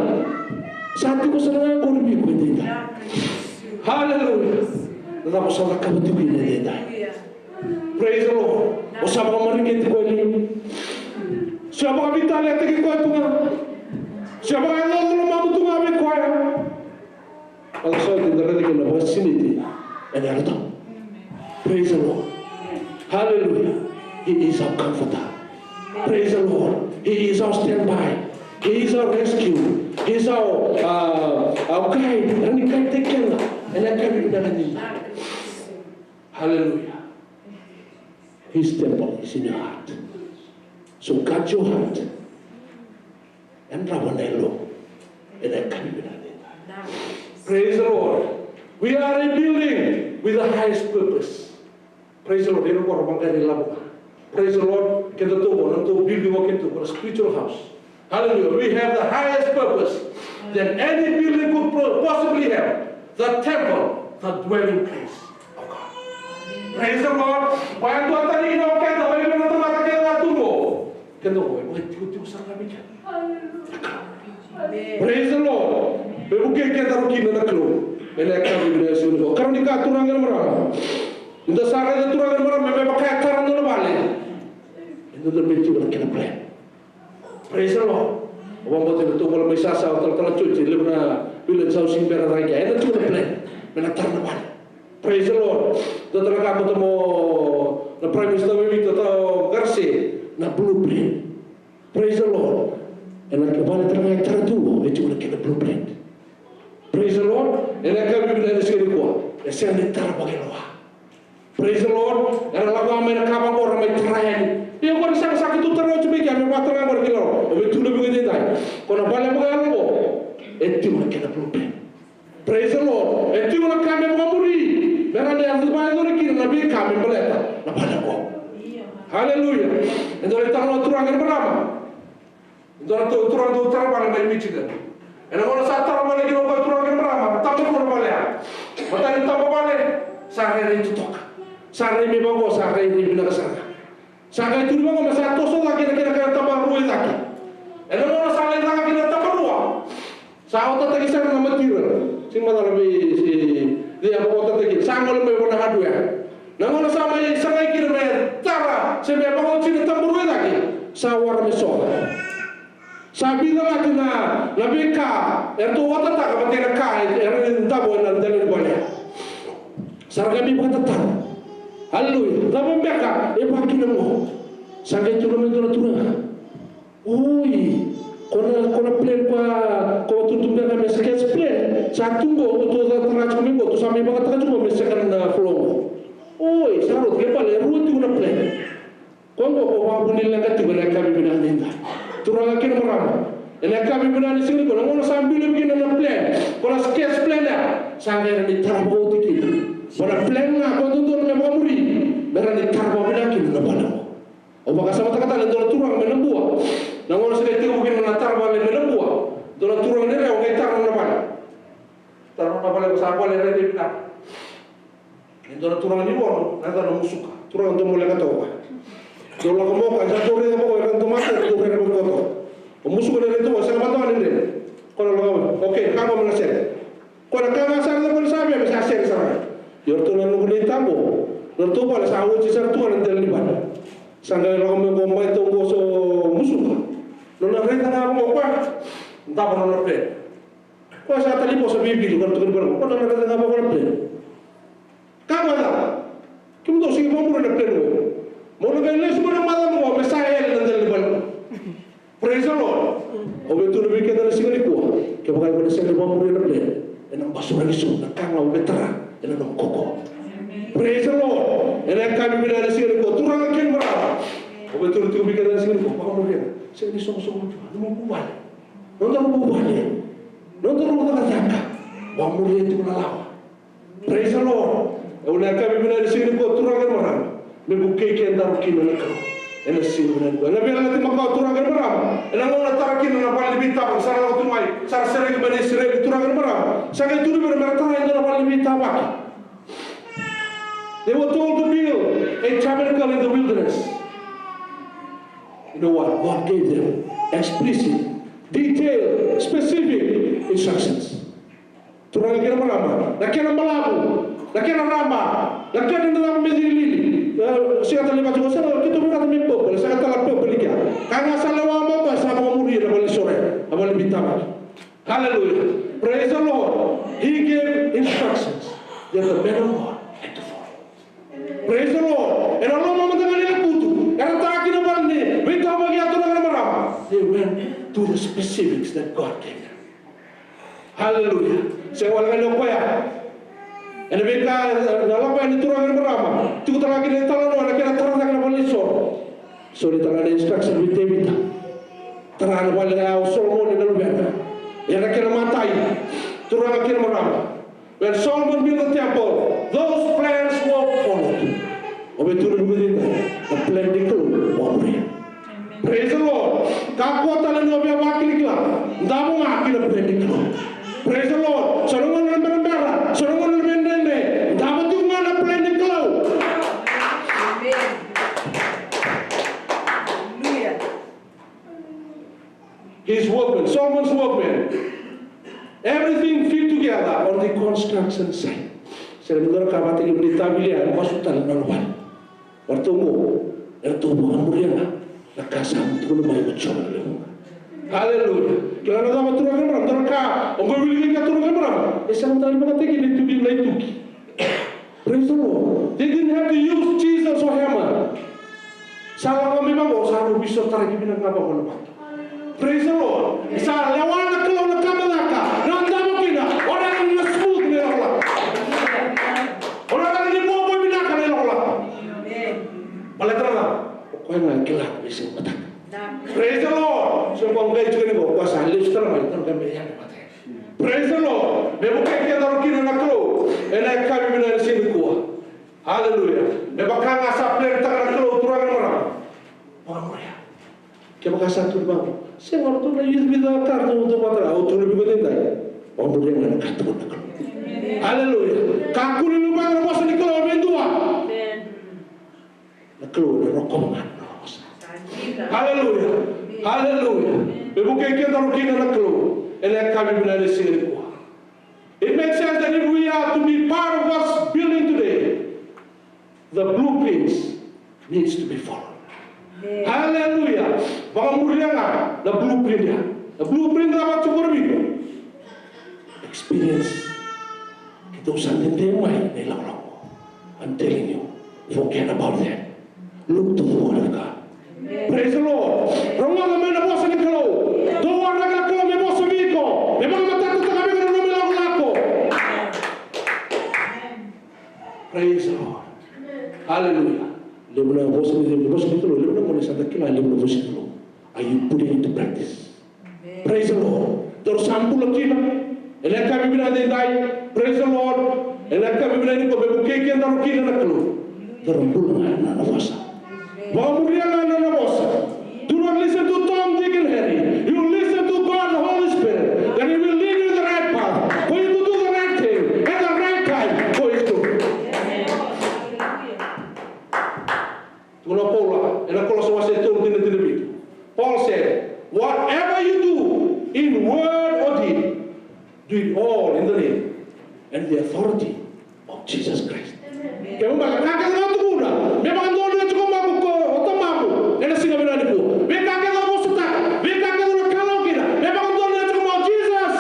Satu ko sa nga ko lebih ko din. Hallelujah. Tetapi sa kabutubin na din. Praise the Lord. O sa mga marikit ko ni. Siya mga bitali at ko ito nga. Siya mga lolo mabutunga may kwaya. Also in the religion of vicinity and Erdo. Praise the Lord. Hallelujah. He is our comforter. Praise the Lord. He is our standby. He is our rescue. He is our guide. And He can take care of us. And I can be Hallelujah. His temple is in your heart. So guard your heart. And Ravanello. And I can be Praise the Lord. We are a building with the highest purpose. Praise the Lord. Praise the Lord. Kita tuh building a spiritual house. Hallelujah. We have the highest purpose that any building could possibly have. The temple, the dwelling place of God. Praise the Lord. Kaya tuh tadi kita kita bagaimana tempat kita tunggu. Kita boleh sang kami kan. Praise the Lord. Bebuke kita rugi na naklo. Elekta biblia suno. Karena dika turangan merah. Inda sara da turangan merah me pakai taran na bale. Inda da betu na kena plan. Praise the Lord. Wong bote betu wala may sasa o tala cuci lebna bilen sa using pera raya. Inda tu na plan. Mena tar na bale. Praise the Lord. Dottor ka ko mo na Prime Minister Wimito to Garcia na blueprint. Praise the Lord. And I can buy it at Taratuo, it's going to get a blueprint. Praise the Lord. And I can be the Singapore. I send it Tarabaganoa. Praise the Lord. And I love my Kabakor, my Train. You want to say something to Taro to make a Matran or Kilo, or to live with it. On a Balamagano, it's going to get a blueprint. Praise the Lord. And you want to come and Mamuri. Then I have to buy the King and a big coming Baleta. Hallelujah. And the Retano Turang and Brahma. Dorang tu terbang dari Michigan. And kalau saya terbang lagi orang turun berapa? Tapi kurang balik. Mata tambah balik. Saya itu tok. Saya ini bagus. Saya ini bina kesana. Saya itu bagus. Masa toso lagi kira-kira tambah ruang lagi. And kalau saya lagi kira tambah ruang. Saya otak lagi saya nama tiru. Si mana lebih si dia otak lagi. Saya kalau lebih pernah hadu ya. Namun saya kira cara saya bagus sini tambah ruang lagi. Saya warna mesol. Sabi na natin na labika, ito wata ta kapatid na kain, erin tabo na dalil balik. Saragami pagkatatan. Hallelujah. Tapos beka, ipaki na mo. Sagay tulong ito na tulong. Uy, kona plan pa, kung tutunggan kami sketch plan, sa tunggo, ito sa taraj kami ko, ito sa may pagkatatan ko, may second na flow. Uy, sarot, kaya pala, ruwet yung na plan. Kung ko, wabunil lang ito, wala kami binanin na. Turang akin marama. Ela kami benar di sini kalau orang sambil begini na plan, kalau sketch plan ya, sangat ni tarbo kita. Kalau plan na kau tuntun na mamuri, berani tarbo benar kita na bana. Opa kasama kata lain dola turang menembua. Nangon sudah tinggal begini na tarbo lain menembua. Dola turang ni reo kita tarbo na bana. Tarbo na bana besar boleh ready benar. Dola turang ni bono, nanti na musuka. Turang tu mulai kata apa? Dola kamu kan satu orang kamu orang tu mati tu orang kamu kotor. Musuh dari itu saya bantu anda. Kalau kamu, oke, kamu mengasih. Kalau kamu asal tu boleh sampai bisa asal sana. Yortu lalu boleh tahu. Yortu boleh sahu cisar tu orang dari mana. Sampai kamu ngomong itu goso musuh. Lalu mereka nak mau apa? Entah apa nak plan. Kau saat tadi bos bibi kalau tu kan berapa? Kau nak mereka nak apa plan? Kamu ada? Kamu tu sih kamu nak plan tu. Mau nak les mana malam mau mesai yang dari mana? Praise the Lord. Obetul lebih kita dari sini kuah. Kita bukan pada sini mampu yang lebih. Enam basura isu, nakang lau betera, enam koko. Praise the Lord. Enam kami dari sini kuah. Turang akan berapa? Obetul lebih kita dari sini kuah. Pakai mungkin. Saya ini song-song juga. Nunggu buat. Nonton buat. Nonton buat jangka. Mampu yang itu melawan. Praise the Lord. Enam kami dari sini kuah. Turang akan berapa? Membukai kian kino nak. Ena sini benar. Ena biar nanti makau turang akan berapa? Ena mau nak tarakin ena paling lebih tabak. Sarang waktu mai. Sarang sering bani sering turang akan berapa? Sangat itu benar tarai ena paling lebih tabak. They were told to build a tabernacle in the wilderness. You know what? God gave them explicit, detailed, specific instructions. Turang akan berapa? Nakena malabu, nakena rama, nakena dalam medilili. Saya tak lihat juga saya kita bukan mempo, saya tak lapor belikan. Karena saya lewat apa saya mau murid awal sore, awal bintang. Hallelujah, praise the Lord. He gave instructions. There's a man of God had to follow. Praise the Lord. And Allah memanggil dia kutu. Karena tak kira balik, bintang bagi aturan yang berapa. They went to the specifics that God gave them. Hallelujah. Saya walau apa ya. And mereka dalam apa yang diturunkan berapa? Cukup terlagi dari talon orang kira terang nak balik so di tangan instruction with David. Terang balik dari Solomon di dalam biasa. Yang kira matai turun kira berapa? When Solomon built the temple, those plans were followed. Obetul begitu. The plan dikeluarkan. Praise the Lord. Kakuatan yang lebih wakil kita. Dalam wakil plan dikeluarkan. Praise the Lord. Solomon lebih merah. Solomon lebih his workmen, Solomon's workmen, everything fit together on the construction site. Saya mendengar kabar tinggi berita bilian masukan nolwan. Waktu mu, itu bukan muriana, nakasam tu lumai ucap lemu. Hallelujah. Kalau ada apa turun berapa? Turun kah? Orang beli kita turun berapa? Esam tadi berkata gini tu bila itu. Praise the Lord. They didn't have to use Jesus or hammer. Salah kami bawa salah bisa tarik pinang ngapa kono. Praise the Lord. Sa lewana kalau nak kamalaka, nanda mo kina, orang yang smooth ni Allah. Orang yang mau binaka ni Allah. Paletrana, kau yang kelak bisa mata. Praise the Lord. So kau gay juga ni kau kuasa halus terang, terang kami yang mata. Praise the Lord. Bebo kaya taruh kina naklo, enak kami benar sini kuah. Hallelujah. Bebo kanga sapler tak naklo turang orang. Orang mulia. Kaya baka satu bang. Saya waktu na yus bida kartu untuk matra, auto lebih gede dah. Orang mulia nak kata naklo. Hallelujah. Kaku ni lupa nak bosan ni kalau mendua. Naklo na rokoman. Hallelujah. Hallelujah. Bebo kaya taruh kina naklo. Enak kami benar sini kuah. It makes sense that if we are to be part of what's building today, the blueprints needs to be followed. Hallelujah. Baka mulia nga, the blueprint ya. The blueprint dapat cukup itu. Experience. Kita usah tentemai ni lawan. I'm telling you, forget about that. Look to the Word of God. Praise the Lord. Ramah kami na bosan ni kalau. Doa nak kalau me bosan biko. Memang mata tu tak kami kena nama lawan aku. Praise the Lord. Hallelujah. Lebih bosan itu, lebih boleh sadar kila lebih bosan itu. Are you putting into practice? Praise the Lord. Terus sampul lagi na. Enak kami bilang dendai. Praise the Lord. Enak kami bilang ini kau bebukai kian taruh kila nak keluar. Terumpul na nafasa. Bawa mulia na nafasa. Do not listen to Tom, Dick, and Harry. You listen to God, the Holy Spirit. Then He will lead you in the right path. For you to do the right thing at the right time for His glory. Tuna Paula, and of course, was told in the bit. Paul said, whatever you do in word or deed, do it all in the name and the authority of Jesus Christ. Kaya mga kakakal na ito muna. May mga doon na ito kumaku ko, o tamaku, na nasinabi na ito. May kakakal na mo suta, may kakakal na kalaw kita. May mga doon na ito kumaku, Jesus!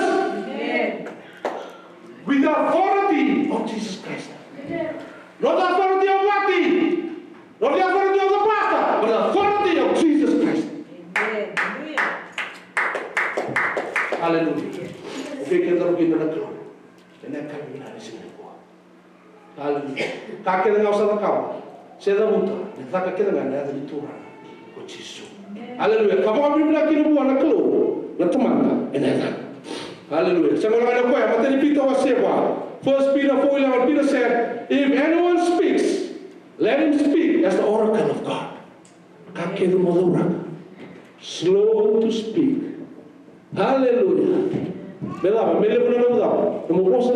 With the authority of Jesus Christ. Not the authority of Wati, not the authority of the pastor, but the authority of Jesus Christ. Hallelujah. Okay, kita rugi na nagkaw. Kaya kami minalisin ko. Hallelujah. Kakil nga usah nakau. Saya dah buta. Kita kakil nga na ada diturang. Ko Jesus. Hallelujah. Kamu kami bilang kini buah nak kelu. Na teman na. Enak. Hallelujah. Saya malang ada kau ya. Mata ni Peter was sewa. 1 Peter 4:11. Peter said, if anyone speaks, let him speak as the oracle of God. Kakil madurang. Slow to speak. Hallelujah. Belapa, mele pun ada betul. Kamu puasa,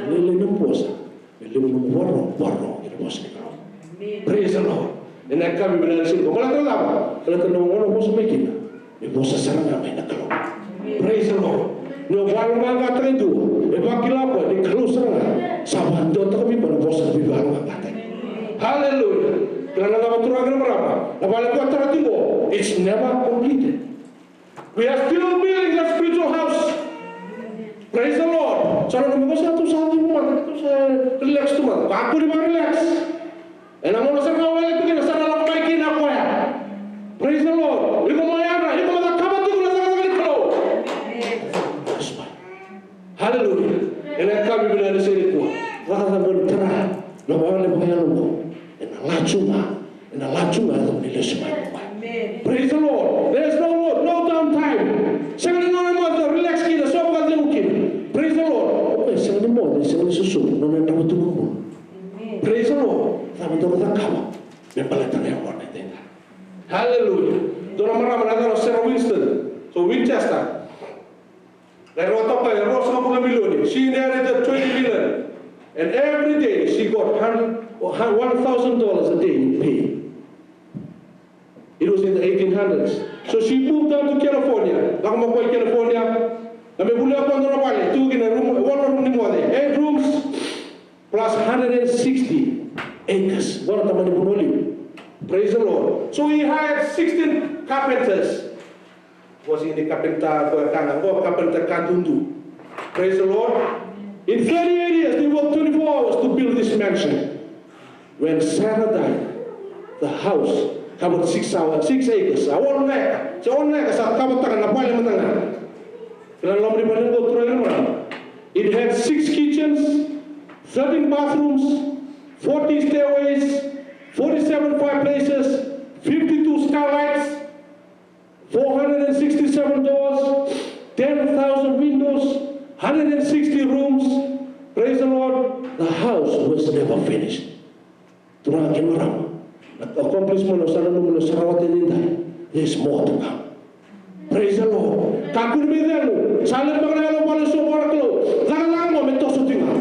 mele nam puasa, mele nam warno, kita puasa ni kalau. Praise the Lord. Enak kami benar sini. Kalau terlapa, kalau terlalu warno puasa macam ni puasa sangat ramai nak kalau. Praise the Lord. Ni warno mangga terendu, bagi apa? Di kalau sangat, sahabat dota kami pada puasa lebih baru kata. Hallelujah. Kerana nama turun agama berapa? Lepas kuat tertinggu, it's never completed. We are still building that spiritual house. Praise the Lord. Cara nombor satu rumah itu saya relax tu mah. Aku di mana relax. Enam orang saya kawal itu kita sana lakukan baikin aku ya. Praise the Lord. Iko mayana, iko mata kabat tu kita sana kali kalau. Hallelujah. Enak kami benar sini tu. Rasa berterang. Nombor le bayar nombor. Enak lacunga tu bila semua. Praise the Lord. There is no downtime. Jangan orang mata relax kita, sobat dia mungkin. Praise the Lord. Okay, jangan mau, jangan susu. Nona nak betul betul. Praise the Lord. Sama tu kita kawan. Membalikkan yang orang itu. Hallelujah. Dona mana ada Sarah Winston. So Winchester. Dari waktu apa ya? Ross 50 million. She inherited 20 million. And every day she got $1,000 a day in pay. It was in the 1800s. So she moved down to California. Nak mau ke California. Kami boleh apa orang balik? Tu kena room, one room ni muat. 8 rooms plus 160 acres. Orang teman di Punoli. Praise the Lord. So he hired 16 carpenters. Was ini carpenter kau kanang, kau carpenter kantundu. Praise the Lord. In 38 years, they worked 24 hours to build this mansion. When Sarah died, the house covered 6 acres. Awal naik, saat kamu tangan apa yang menengah. Kalau di mana kau turun it had 6 kitchens, 13 bathrooms, 40 stairways, 47 fireplaces, 52 skylights, 467 doors, 10,000 windows, 160 rooms. Praise the Lord. The house was never finished. Turang kemarau. Accomplishment of Salomon of Sarawat. There's more to come. Praise the Lord. Kakun bidelu. Salim bagalo pala so waraklo. Zalango metoso tinga.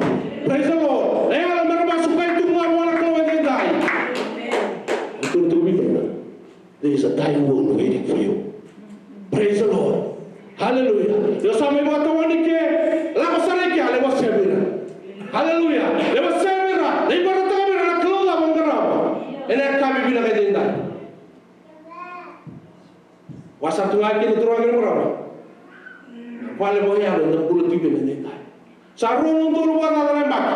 Praise the Lord. Ayala meraba sukai tunga waraklo edai. There is a dying world waiting for you. Praise the Lord. Hallelujah. Yo same watawani ke la pasare ke ale wasebira. Hallelujah. Le wasebira. Le barata bira la klola mangaraba. Ene kami bila ke dinda. Wasatu lagi ni turun ke berapa? Wale boya lo nak bulu tiga ni dinda. Sarung untuk luar dalam bak.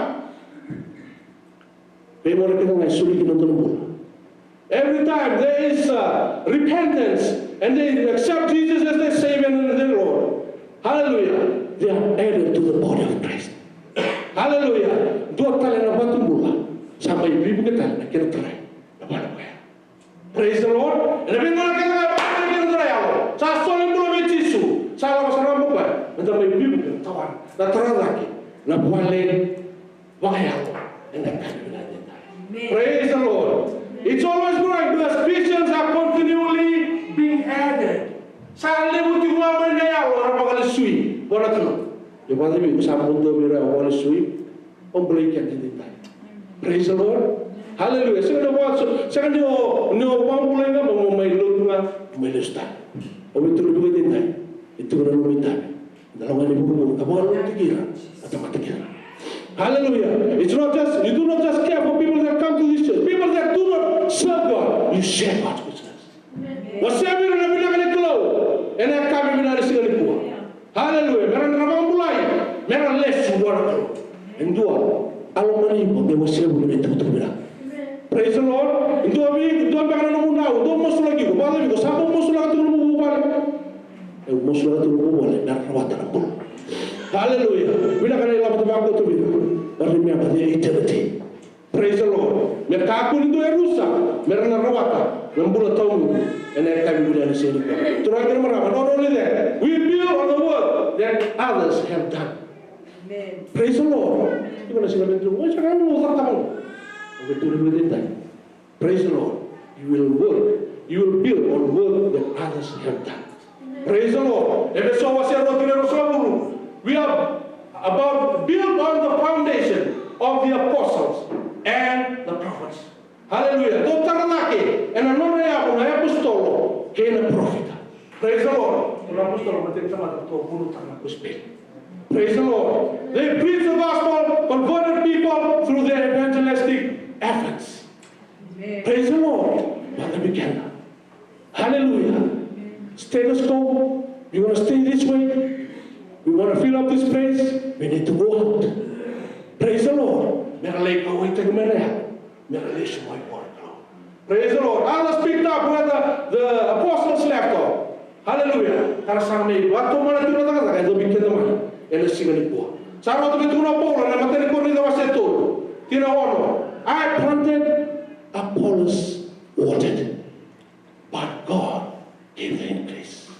Pemor kita ngai suri kita untuk bulu. Every time there is repentance and they accept Jesus as their Savior and their Lord, hallelujah, they are added to the body of Christ. Hallelujah. Dua kali nak batu bola sampai ibu kita nak kira terai. Praise the Lord. And every orang kita nak kira terai Allah. Saya soalnya belum bencisu. Saya masalah apa? Nanti ibu kita tawan. Nak terai lagi. Nak balik wahai Allah. Praise the Lord. It's always growing because Christians are continually being added. Saya lebu ti gua menaya orang bakal sui. Bona tu. Dia pada bi usah mundo bira bakal sui. Pembelikan tinta. Praise the Lord. Hallelujah. Saya dia orang boleh enggak mau main lunga melesta. Omi tu lebih tinta. Itu orang minta. Dalam ini buku apa orang tikira atau mata kira. Hallelujah. It's not just, you do not just care for people that come to this church. People that do not serve God, you share God's business. Whatever you have been close, and I come in the city. Hallelujah. Mereka ramai mulai, mereka less work. And dua, alumni pun dia masih boleh itu betul. Praise the Lord. Dua pengen nemu tahu, dua musuh lagi, balik itu, siapa musuh lagi tu nemu balik. Musuh lagi tu nemu balik, mereka rawat dalam pun. Hallelujah. Bila kena ilam tu tu bila. Remember the eternity. Praise the Lord. Mereka aku itu rusak. Mereka nak rawata. Lembula tahu. And I can be able to say it. Terakhir mereka. Not only that, we build on the work that others have done. Amen. Praise the Lord. Gimana sih kalau itu? Oh, jangan lupa kamu. Betul betul. Praise the Lord. You will work. You will build on work that others have done. Praise the Lord. Efeso wasir roti Rasul. We are about built on the foundation of the apostles and the prophets. Hallelujah. Dokter lagi, and another apostolo, kena prophet. Praise the Lord. The apostolo berarti sama tu puluh tanah gospel. Praise the Lord. They preach the gospel, converted people through their evangelistic efforts. Amen. Praise the Lord. Maka began. Hallelujah. Status quo. You want to stay this way? We want to fill up this place. We need to go out. Praise the Lord. Praise the Lord. Allah picked up where the apostles left off. Hallelujah. Karena sampai waktu mana tu datang kan, itu bikin teman. Yang singa ni buah. Sama tu betul apa orang yang materi kau ni dah masih tu. Tidak orang. I planted, Apollos watered, but God gave the increase.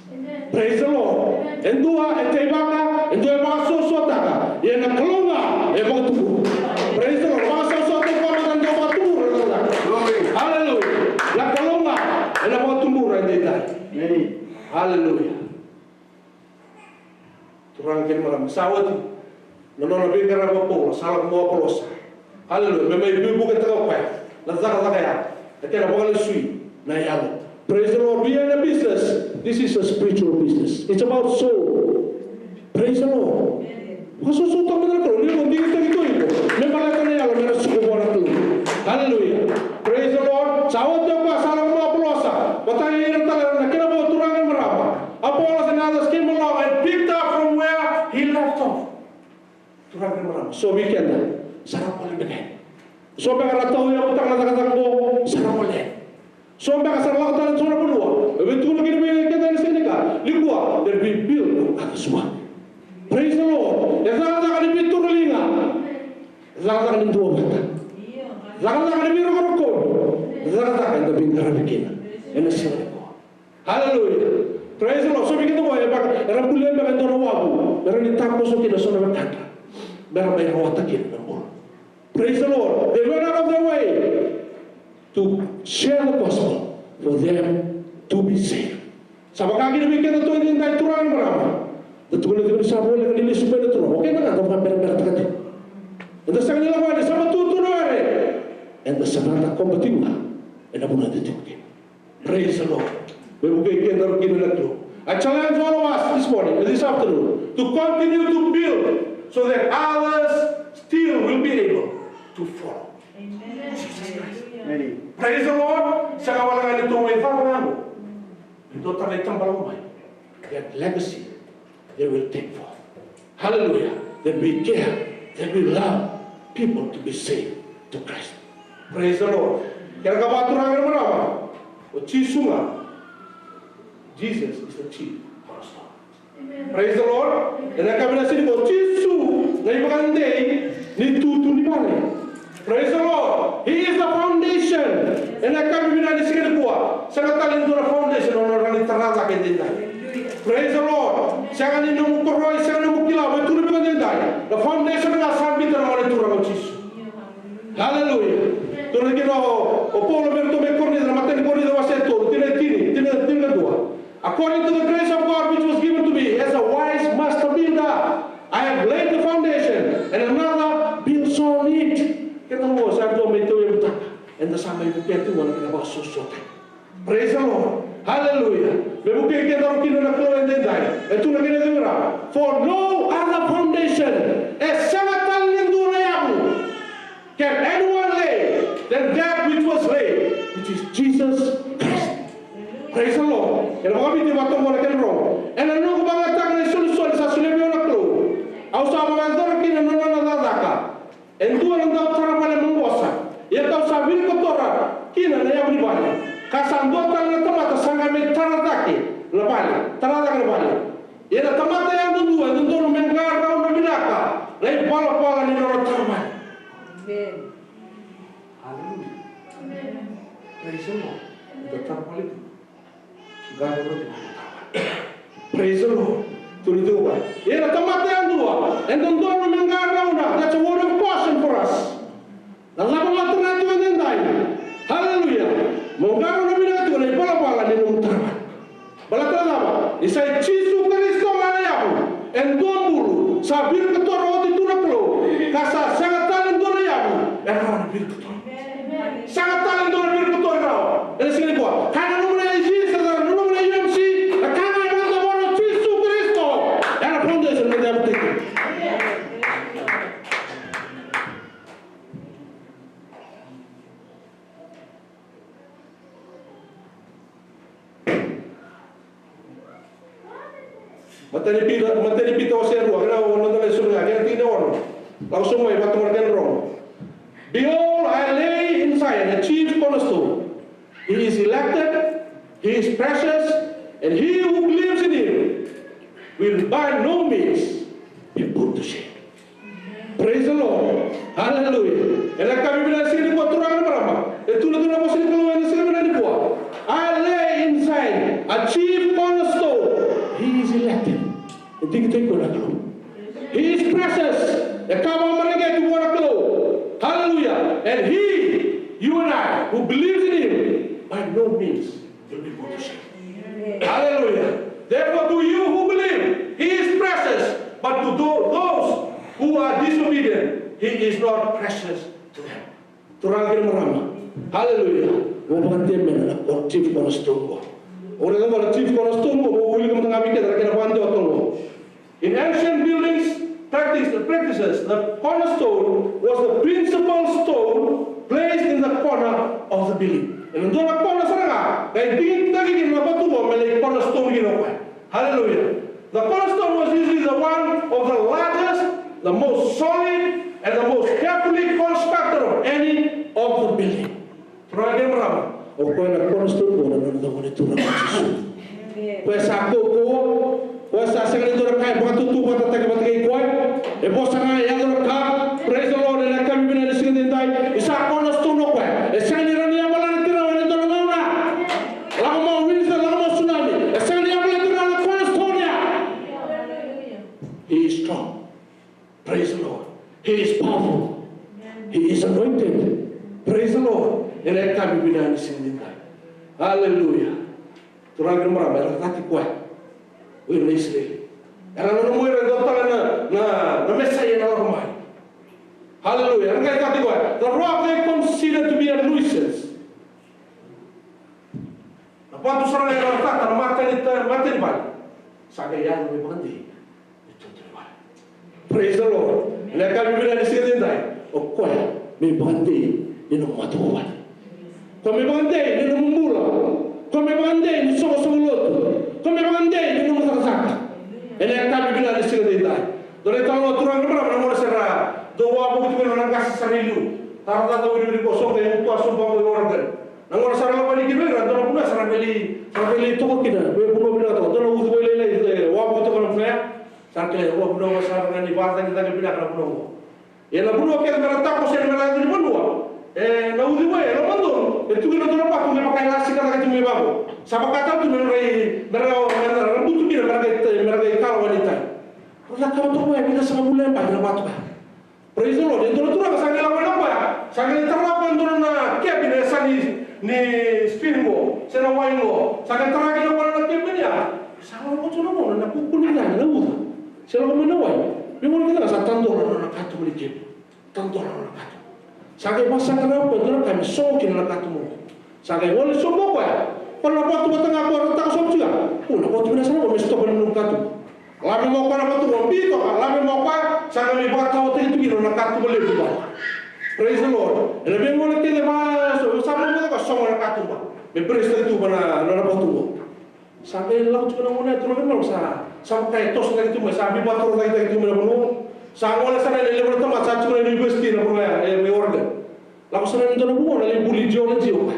Praise the Lord. And dua etebaka, and dua maso sotaka. Yang nak kelonga, yang tu. Praise the Lord. Maso sotak kau makan jawab tu. Hallelujah. La kelonga, yang nak tumbuh rendah. Hallelujah. Turang kini malam sawat. Nono lebih kerana apa? Salah mau polos. Hallelujah. Memang ibu bukan terkau kaya. Lazar kaya. Tapi apa kalau sui? Nayalo. Praise the Lord. We are in a business. This is a spiritual business. It's about soul. Praise the Lord. Pasal soul tak benar kalau dia mungkin kita itu. Memang akan nayalo mereka suku orang tu. Hallelujah. Praise the Lord. Sawat apa? Salah mau polosa. Batang ini terlalu. Kena bawa turangan berapa? Apollos and others came along and picked up from where he left off. To Turang kena marama. So weekend na. Sarap paling dekat. So baka rataw yung utang na takatang mo. Sarap paling. So baka sarap talang sura pulua. Betul lagi ni kita ni sini ka. Lingua. There be build atas one. Praise the Lord. Jangan ni pintu relinga. Jangan ni dua mata. Jangan ni biru rokok. Jangan ni bintara bikin. Ini sini ko. Hallelujah. Praise the Lord. So begitu boy. Era bulan baka dono wabu. Era ni tapos so kita sona berkata. Bara may rawat akin na mo. Praise the Lord. They went out of their way to share the gospel for them to be saved. Sama kaki demi kita tu ini tak turun berapa. Betul betul sama dengan ini supaya turun. Okey nak tahu apa berat kata. Itu sangat lama ada sama tu turun ada. And the sabana kompetima. And abu nanti tu. Praise the Lord. We will get kita begini lagi. I challenge all of us this morning, this afternoon, to continue to build so that others still will be able to follow. Amen. Praise the Lord. Sa kawalangan ito may farang ito tayo tambalamay. That legacy they will take forth. Hallelujah. That we care, that we love people to be saved to Christ. Praise the Lord. Kaya kabaturan ng marama. O chisunga. Jesus is the chief cornerstone. Praise the Lord. And kami na sini ko chisu na ibagande ni tutu ni mane. Praise the Lord. He is the foundation. And kami na sini ko sa katalin do na foundation orang ni tarada ke dindai. Praise the Lord. Siya ni nung koroi siya nung kilaw itu ni dindai. The foundation na sambi tan mo ni turang chisu. Hallelujah. Turang kino o polo berto me korni na maten korni da waseto tine dua. According to the grace of God which was given to me as a wise master builder, I have laid the foundation and another builds on it. Kita mo sa do may tuwi buta and the sama yung petu wala kinabaw susote. Praise the Lord. Hallelujah. Mebuke kita ro kino na kloen dendai. Etu na kina dura. For no other foundation except lindura yabu can anyone lay than that which was laid, which is Jesus Christ. Praise the Lord. And kami di waktu mo nakin ro. And ano ko ba tag na solution sa sulebyo na klo. Au sa mga dor kin no na daka. And tu ang daw para pala monggosa. Ya tau sa vil ko tora kin na ya ni bali. Kasando tal na tamata sanga me tarataki. Na bali. Tarataki na bali. Ya na tamata yang dua dun mengar kau na binaka. Lai pala ni no tarma. Amen. Hallelujah. Amen. Praise the Lord. The tarma God praise the Lord. Tuloy ba? Ira tamata yang dua. And don't mengarau na. That's a word of caution for us. Nalabang alternative ang dahil. Hallelujah. Mengarau na binatu na ipala-pala ni nung tama. Balatan na ba? Isay Chisu Kristo nga yapo. And doon bulu. Sa birkator o titunaklo. Kasa sangat doon na yapo. And ang birkator. Sangat doon na birkator na. And sige ko. Kaya nung na Jesus. Materi pita waseru, kena orang tu lesu lagi, kena tidak orang. Langsung mai batu mereka orang. Behold, I lay in Zion a chief cornerstone. He is elected, he is precious, and he who believes in him will by no means be put to shame. Praise the Lord. Hallelujah. And kami bilang sini buat turang berapa? Itu na mo sini kalau yang sini bilang buat. I lay in Zion a chief cornerstone. He is elected. He is precious. Hallelujah. And he, you and I, who believes in him, by no means will be put to shame. Hallelujah. Therefore, to you who believe, he is precious. But to those who are disobedient, he is not precious to them. Turangin marama. Hallelujah. Mabagante men ang chief cornerstone. Orang yang chief cornerstone mo, uli ka matangami ka, kaya nakuhan daw ito. In ancient buildings practices, the cornerstone was the principal stone placed in the corner of the building. And doon ang corner sa nga, kaya tingin tagigin na batu mo, may cornerstone ginawa. Hallelujah. The cornerstone was usually the one of the largest, the most solid and the most carefully constructed of any of the building. Turang dia merama. O kau nak construct kau nak nak turang Jesus. Kau sakut kau sa sekali turang kai buat tutu buat tak kau. E bosa ngai ya turang ka. Praise the Lord. Nak kami bina di sini dai. Isa kau nak turang kau. E sekali rani yang malah turang wani turang kau na. Lagu mau Windsor, lagu mau tsunami. E sekali yang malah turang kau Estonia. He is strong. Praise the Lord. He is powerful. He is anointed. Praise the Lord. Ere kami bina di sini dai. Hallelujah. Turang kau merama. Ere tati kuat. Wira Israel. Ere nana muira datang na Messiah na ramai. Hallelujah. Ere kaya tati kuat. The rock they consider to be a nuisance. Apa tu sarang yang kata mata ni balik. Sagai yang lebih bandi. Itu terbaik. Praise the Lord. Ere kami bina di sini dai. O kuat. Lebih bandi. Ini nama Tuhan. Kami bandai, ini memula. Kami bandai, ini sama-sama lot. Kami bandai, ini masak-masak. Ini kami bina di sini dai. Dari tahun turang berapa nama serah. Doa begitu orang kasih sarilu. Tarata tahu diri kosong yang itu asal bangku orang kan. Nangor sarang apa ni kita? Orang pun sarang beli toko kita. Beli pulau bina tu. Orang udah beli lagi. Wah begitu kalau flare. Sakit. Wah pulau sarang ni bahasa kita bina kalau pulau. Yang pulau kita berata kosen berata di pulau. Na uzi boy, na mando. Itu kita tu nampak kami pakai nasi kalau kita membawa. Sama kata tu mereka rambut tu kita mereka kalau wanita. Kalau kamu tu boy, kita sama bulan banyak batu. Praise the Lord. Itu tu nak sangat lama apa? Sangat terlalu tu na kebin ni spingo, sena waingo. Sangat terlalu kita orang nak kebin ya. Sangat lama tu na pukul ni na uzi. Sena kau mana wain? Memang kita nak tandur na katu beli kebin. Tandur na katu. Sagai masa kenapa tu kami sokin nak katumu. Sagai boleh semua kau. Kalau apa tu batang aku orang tak som juga. Nak apa tu biasa kau mesti tahu belum katu. Lama mau kau apa tu rompi kau. Lama mau kau sagai buat tahu tu itu kita nak katu boleh juga. Praise the Lord. Lebih boleh kita masuk sama kita kau som nak katu bah. Praise itu mana apa tu. Sagai lalu cuma mana tu orang mana sah. Sampai tos lagi tu masih buat orang lagi tu mana pun. Sangat oleh sana ni lepas tu macam cuma universiti nak buat organ. Lalu sana ni tu nak buat lagi buli geologi apa.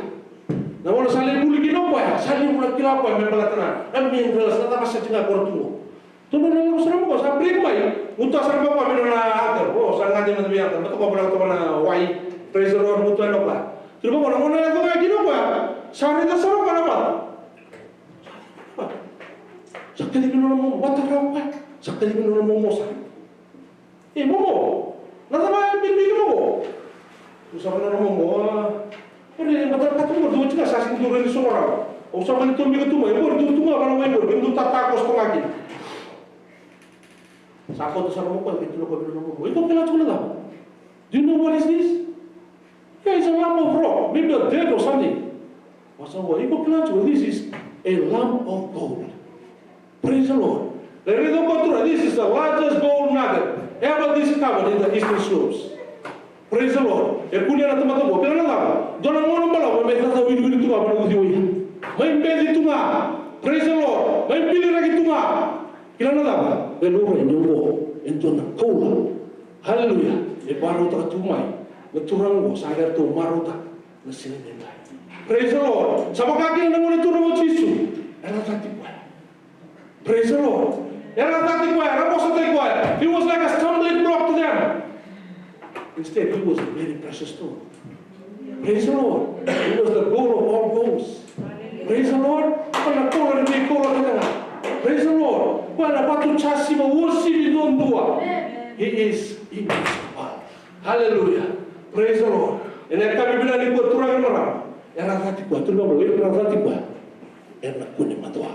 Namun sana buli kino apa? Sana buli kino apa? Memang tanah. Kami yang jelas nata masih tinggal kortu. Tu mana lalu sana buat? Sana break mai. Untuk sana apa? Kami nak agar. Oh, sana ngaji mana biar. Betul kau bilang tu mana wai preser orang mutuan apa? Tu apa? Namun yang tu ngaji apa? Sana itu sana apa? Sakit kino nama buat apa? Sakit kino nama mosa. Momo, nada mais big momo. Tu sabe nada momo. Ele matar katu mo do tika sasin tu reni somora. O sabe ni tumbi tu mo, mo tu mo para mo, mo tu tata kos lagi. Sako tu sabe mo ko itu ko bino mo. Ito pala tu nada. Do you know what is this? Yeah, it's a lamp of rock, maybe a dead or something. Masa wa iko pala tu this is a lamp of gold. Praise the Lord. This is the largest gold nugget ever discovered in the eastern slopes. Praise the Lord. E kulia na tomato mo, pero nada. Dona mo no bala, may tata wili tu nga para uzi. May pedi tu nga. Praise the Lord. May pili lagi tu nga. Kila nada ba? Belo re nyobo ento na kola. Hallelujah. E baro ta tu mai. Na turang mo sagar tu marota na sinenai. Praise the Lord. Sabakaki na mo ni turang mo Jesu. Era tati pa. Praise the Lord. He was like a stumbling block to them. Instead, he was a very precious stone. Praise the Lord. He was the gold of all golds. Praise the Lord. Praise the Lord. He is invincible. Hallelujah. Praise the Lord. And I kami bila ni buat turang merah. Era hati buat turang boleh hati buat. Era kuning matua.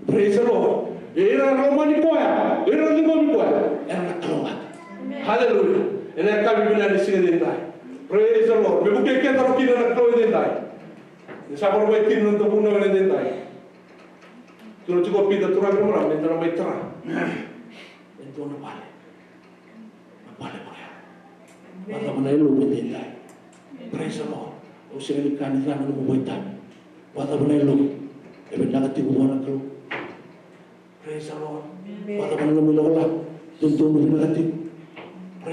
Praise the Lord. Era romani poya, era lingoni poya, era kalongat. Hallelujah. And I kami bila di sini dendai. Praise the Lord. Bebuke kita tahu kita nak tahu dendai. Sabar baik kita untuk punya dendai. Turun cukup kita turun orang, dendai baik terang. Itu nak balik. Nak balik poya. Maka mana elu dendai. Praise the Lord. Usia ikan ikan anu membuat. Maka mana elu. Eben nak tipu orang kalau. Praise the Lord. Maka mana elu lah. Tentu menghati.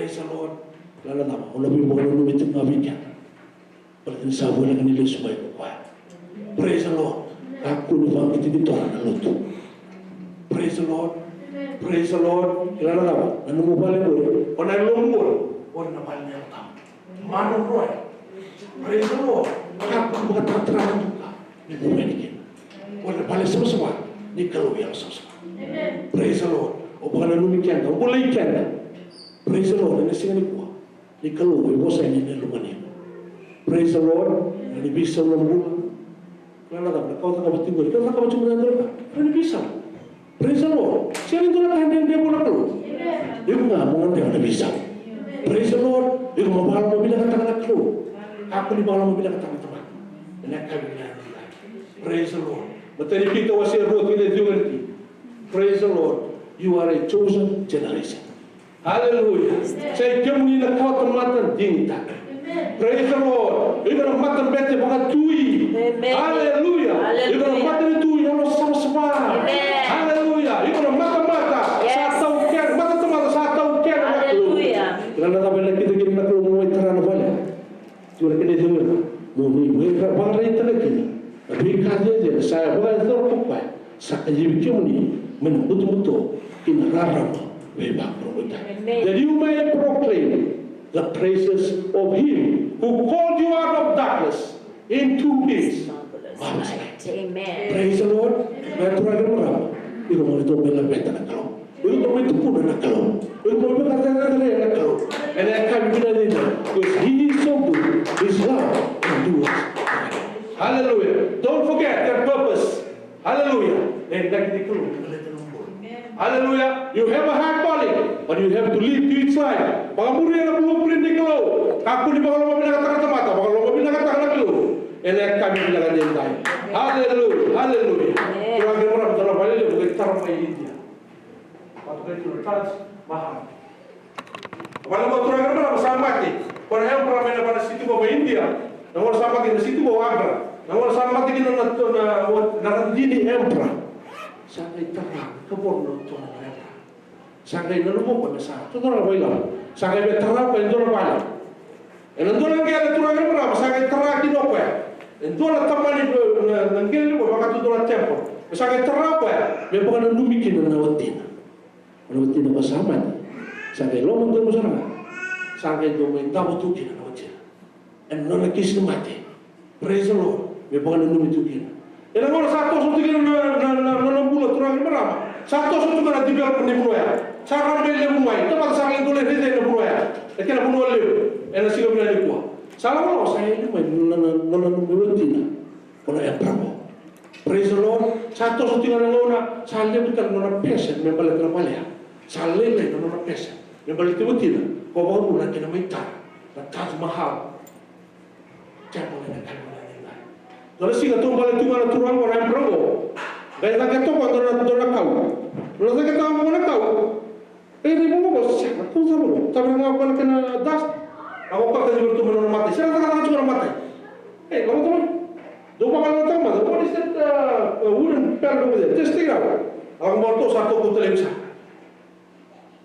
Praise the Lord. Lala nama, ona bi mo no mi tuma weekend. Pagin sa wala kan nila sumay ko pa. Praise the Lord. Aku ni bang kita dito na luto. Praise the Lord. Praise the Lord. Lala nama, anu mo balik mo. Ona lombo. Ona balik na ta. Mano roy. Praise the Lord. Aku bukan terang juga. Ni mo balikin. Ona balik sama-sama. Ni kalau yang sama-sama. Praise the Lord. O bukan anu mikian, o boleh ikan. Praise the Lord. Ini singa ni kuah. Ni kalau ibu saya ni lumani. Praise the Lord. Ini bisa lembut. Kalau nak kau tak dapat tinggal, kau tak dapat cuma nanti. Ini bisa. Praise the Lord. Siapa yang tu nak hendak dia pun nak keluar. Dia pun nggak mau dia nak bisa. Praise the Lord. Dia mau bawa mobil kata nak keluar. Aku ni bawa mobil kata nak teman. Ini kami bilang. Praise the Lord. Betul kita wasir roh kita juga nanti. Praise the Lord. You are a chosen generation. Hallelujah. Saya kemuni nak kau tematan dinta. Praise the Lord. You're going to matan bete baga tui. Hallelujah. You're going to matan tui yang sama-sama. Hallelujah. You're going to mata-mata. Sa tau ken, mata-mata sa tau ken. Hallelujah. Kerana tak boleh kita nak keluar mau terang boleh. Cuma kena dengar. Mau ni bang rai lagi. Tapi kaje je saya bagai terpupai. Sakajib kemuni betul-betul kinararap bebak perbuatan. That you may proclaim the praises of Him who called you out of darkness into His marvelous light. Amen. Praise the Lord. Saya turun merah. Ibu mau itu bela beta nak kalau. Ibu mau itu pun nak kalau. Ibu mau itu kata nak kalau. And I can be that because He is so good. His love endures. Hallelujah. Don't forget their purpose. Hallelujah. And that is true. Hallelujah. You have a high calling, but you have to live to its life. Pangamuri na blueprint ni kalau. Aku di bawah lomba binatang mata, bawah lomba binatang kalau. Enak kami bilang jentai. Hallelujah. Hallelujah. Kurang orang dalam balik dia bukan cara main India. Waktu itu trans mahal. Kalau mau kurang orang sama mati. Kalau yang pernah main pada situ bawa India, nomor sama di situ bawa Agra. Nomor sama di na dini emperor. Sangai terang kebun tuan mereka. Sangai nelabu pada saat tu orang bilang. Sangai berterang pada tuan balik. Dan tuan lagi ada tuan yang berapa? Sangai terang di doa. Dan tuan teman itu nanggil itu bakat tuan tempo. Sangai terang apa? Dia bukan numikin nawatin. Nawatin apa sama? Sangai lomong tuan musara. Sangai domain tahu tu kena nawatin. Dan nolak kisah mati. Praise the Lord. Dia bukan numikin. Yang orang satu suatu na bulat turang berapa? Satu suatu na tiga puluh lima ya. Sekarang beli rumah itu pada saat itu lebih dari lima ya. Lepas itu pun lebih. Enak sih kami ada kuah. Salah kalau saya ini main bulat tina. Kalau yang berapa? Praise the Lord. Satu suatu na ngona. Salih bukan ngona pesen. Membalik kerana ya. Salih leh ngona pesen. Membalik itu tina. Kau baru bulan kena minta. Letak mahal. Jangan boleh nak. Kalau sih kata balik tu mana turun orang berapa? Gaya tak kata kau dorang kau. Kalau tak kata kau nak kau. Ini mau bos siapa? Kau tahu? Tapi mau apa kena das? Aku kata juga tu mana mati. Siapa tak kata cuma mati? Kamu tahu? Dua kali tahu mana? What is that wooden pair over there? Just think out. Aku mau tu satu kau televisi.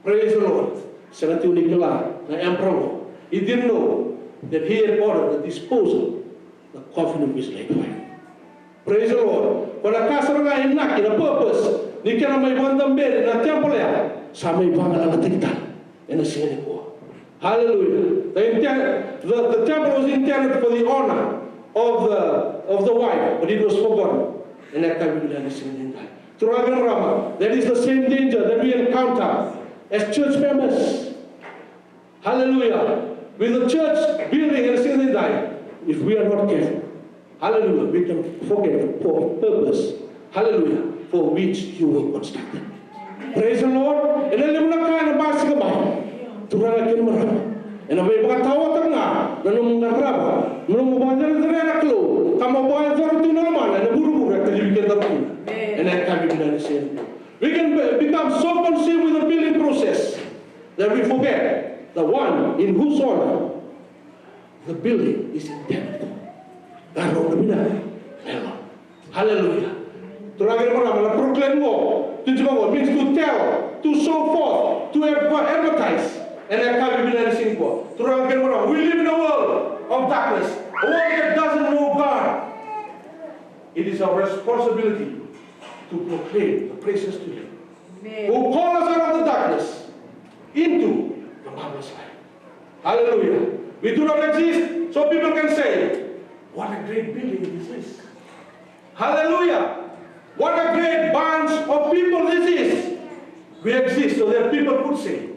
Praise the Lord. Sangat unik lah. Na emperor. He didn't know that he had ordered the disposal. The coffin of his life. Praise the Lord. Kalau kasar ngayon nak, ina purpose, ni kena may bandang bed na temple ya, sa may bangal na tigtal. Yan ang siya ko. Hallelujah. The temple was intended for the honor of the wife, but it was forgotten. And that time we learn the same thing. Turagan Rama, that is the same danger that we encounter as church members. Hallelujah. With the church building and singing die. If we are not careful, hallelujah, we can forget the purpose, hallelujah, for which you were constructed. Praise the Lord. And then lepas nak bahas kebaya, turun lagi merah. And apa yang tahu tengah, lalu mengarap, belum membayar terang lu, kamu bayar terang tu nama mana, ada buru-buru kita jadi terang. And that can be done the same. We can become so consumed with the building process that we forget the one in whose honor the building is intended. Hallelujah. Turagan orang proclaim war, to means to tell, to show forth, to advertise. and I can't be in Singapore. We live in a world of darkness, a world that doesn't know God. It is our responsibility to proclaim the praises to Him, who called us out of the darkness into the marvelous light. Hallelujah. We do not exist so people can say, what a great building this is. Hallelujah. What a great bunch of people this is. We exist so that people could say,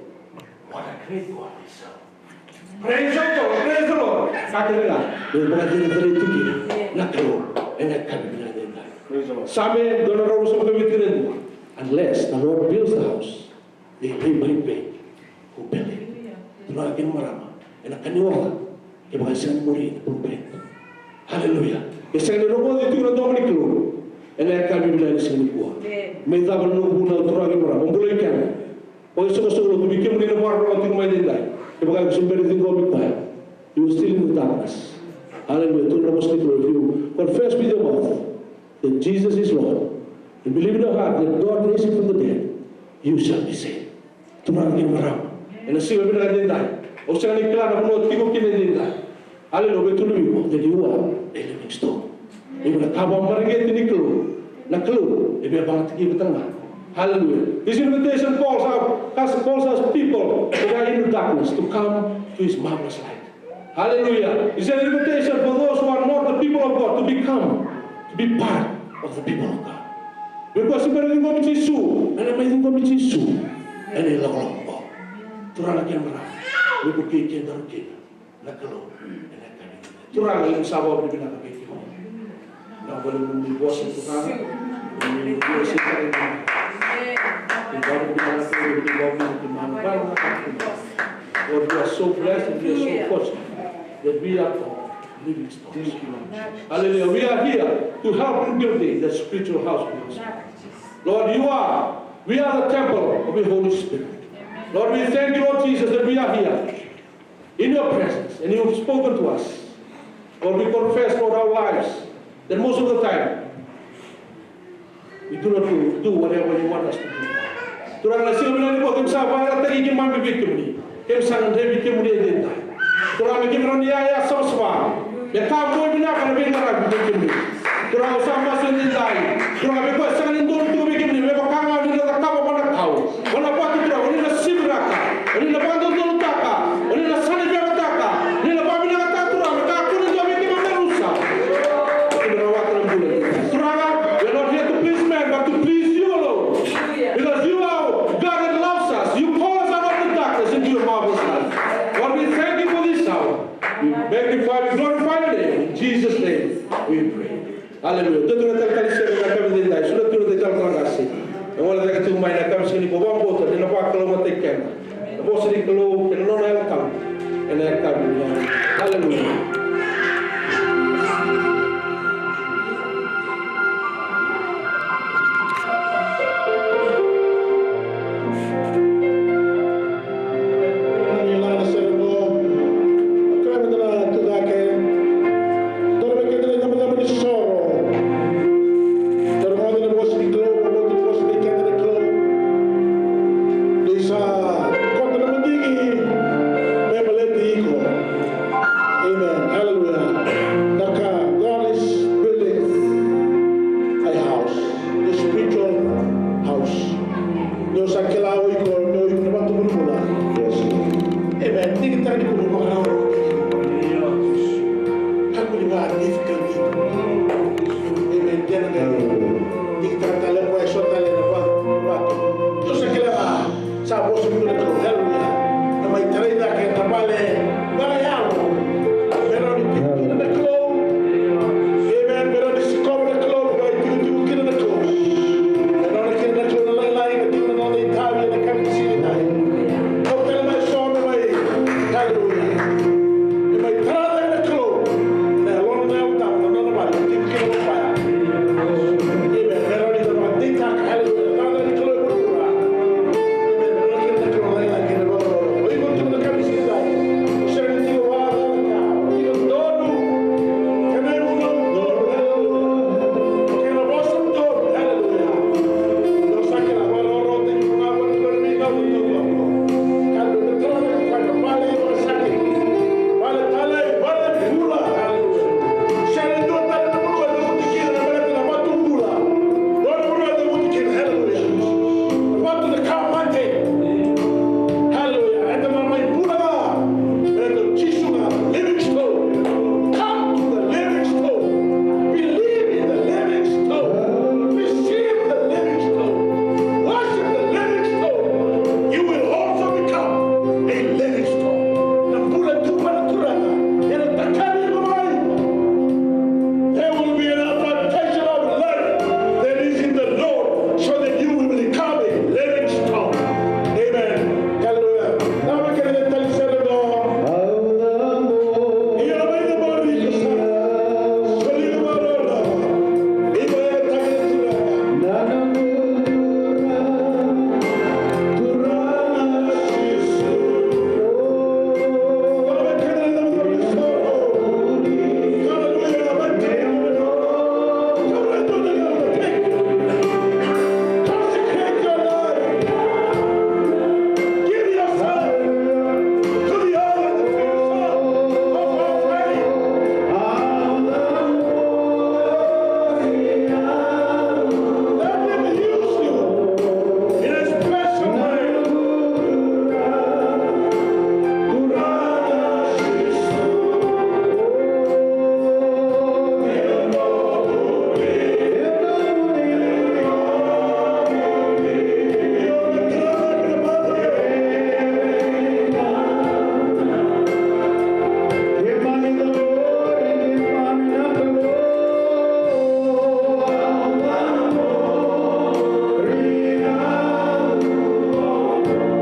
what a great God we serve. Praise the Lord. Praise the Lord. Praise the Lord. Unless the Lord builds the house, they pay by pay who build it. And a caniola, it was a muri, hallelujah. The second of all the two Dominic and I can't be in Singapore. May that no Buna Turagimara, Umbulikan. Also, to become in a war of my day. If I was somebody to go with that, you were still in the darkness. Hallelujah. To if you confess with your mouth that Jesus is Lord and believe in your heart that God raised him from the dead, you shall be saved. Turagimara. And a silver in the night. Also, I declare no Tigo in the night. Hallelujah. To you that you are a living stone. Even a cabo marigate in the clue, if you're about to give it a hallelujah. This invitation calls us people that are in the darkness to come to His marvelous light. Hallelujah. It's an invitation for those who are not the people of God to be part of the people of God. Because if everything comes to you, and everything comes to you, and they love God. Turang camera, we could keep it down, Nakalo, and I Turang yung sabaw na pinakapit. Now, when we worship to God, we worship to God. Lord, we are so blessed and we are so fortunate that we are living stones. Hallelujah. We are here to help in building the spiritual house of God. Lord, we are the temple of the Holy Spirit. Lord, we thank you, Lord Jesus, that we are here in your presence and you have spoken to us. Lord, we confess, Lord, our lives that most of the time we do not do whatever you want us to do. Turang nasi kami ko kimsa para tagi kimam bibikim ni. Kimsa nang debi kimuni edenta. Turang kimron ya sama. Ya kamu bina kana bina kana bibikim ni. Turang sama sendiri dai. Turang be ko sangan indon tu bibikim ni. Be ko kanga ni na kaba mana kau. Mana patu turang ni na sibraka. Ni na patu tu taka. Ni na sani be taka. Ni na pabina taka turang ka kuni tu bibikim na rusa. We're not here to please man, but to please you alone. Because you are God that loves us. You call us out of the darkness into your marvelous light. Lord, we thank you for this hour. We magnify, we glorify your name. In Jesus' name, we pray. Hallelujah. Tutu na kali sebe na kami din dai. Sudah tutu na kami kasi. Ang wala na katumay na kami sini bawang bota. Dina pa kalau mati ken. Bos di kalau kena na el kami. Ena kami. Hallelujah. Lord.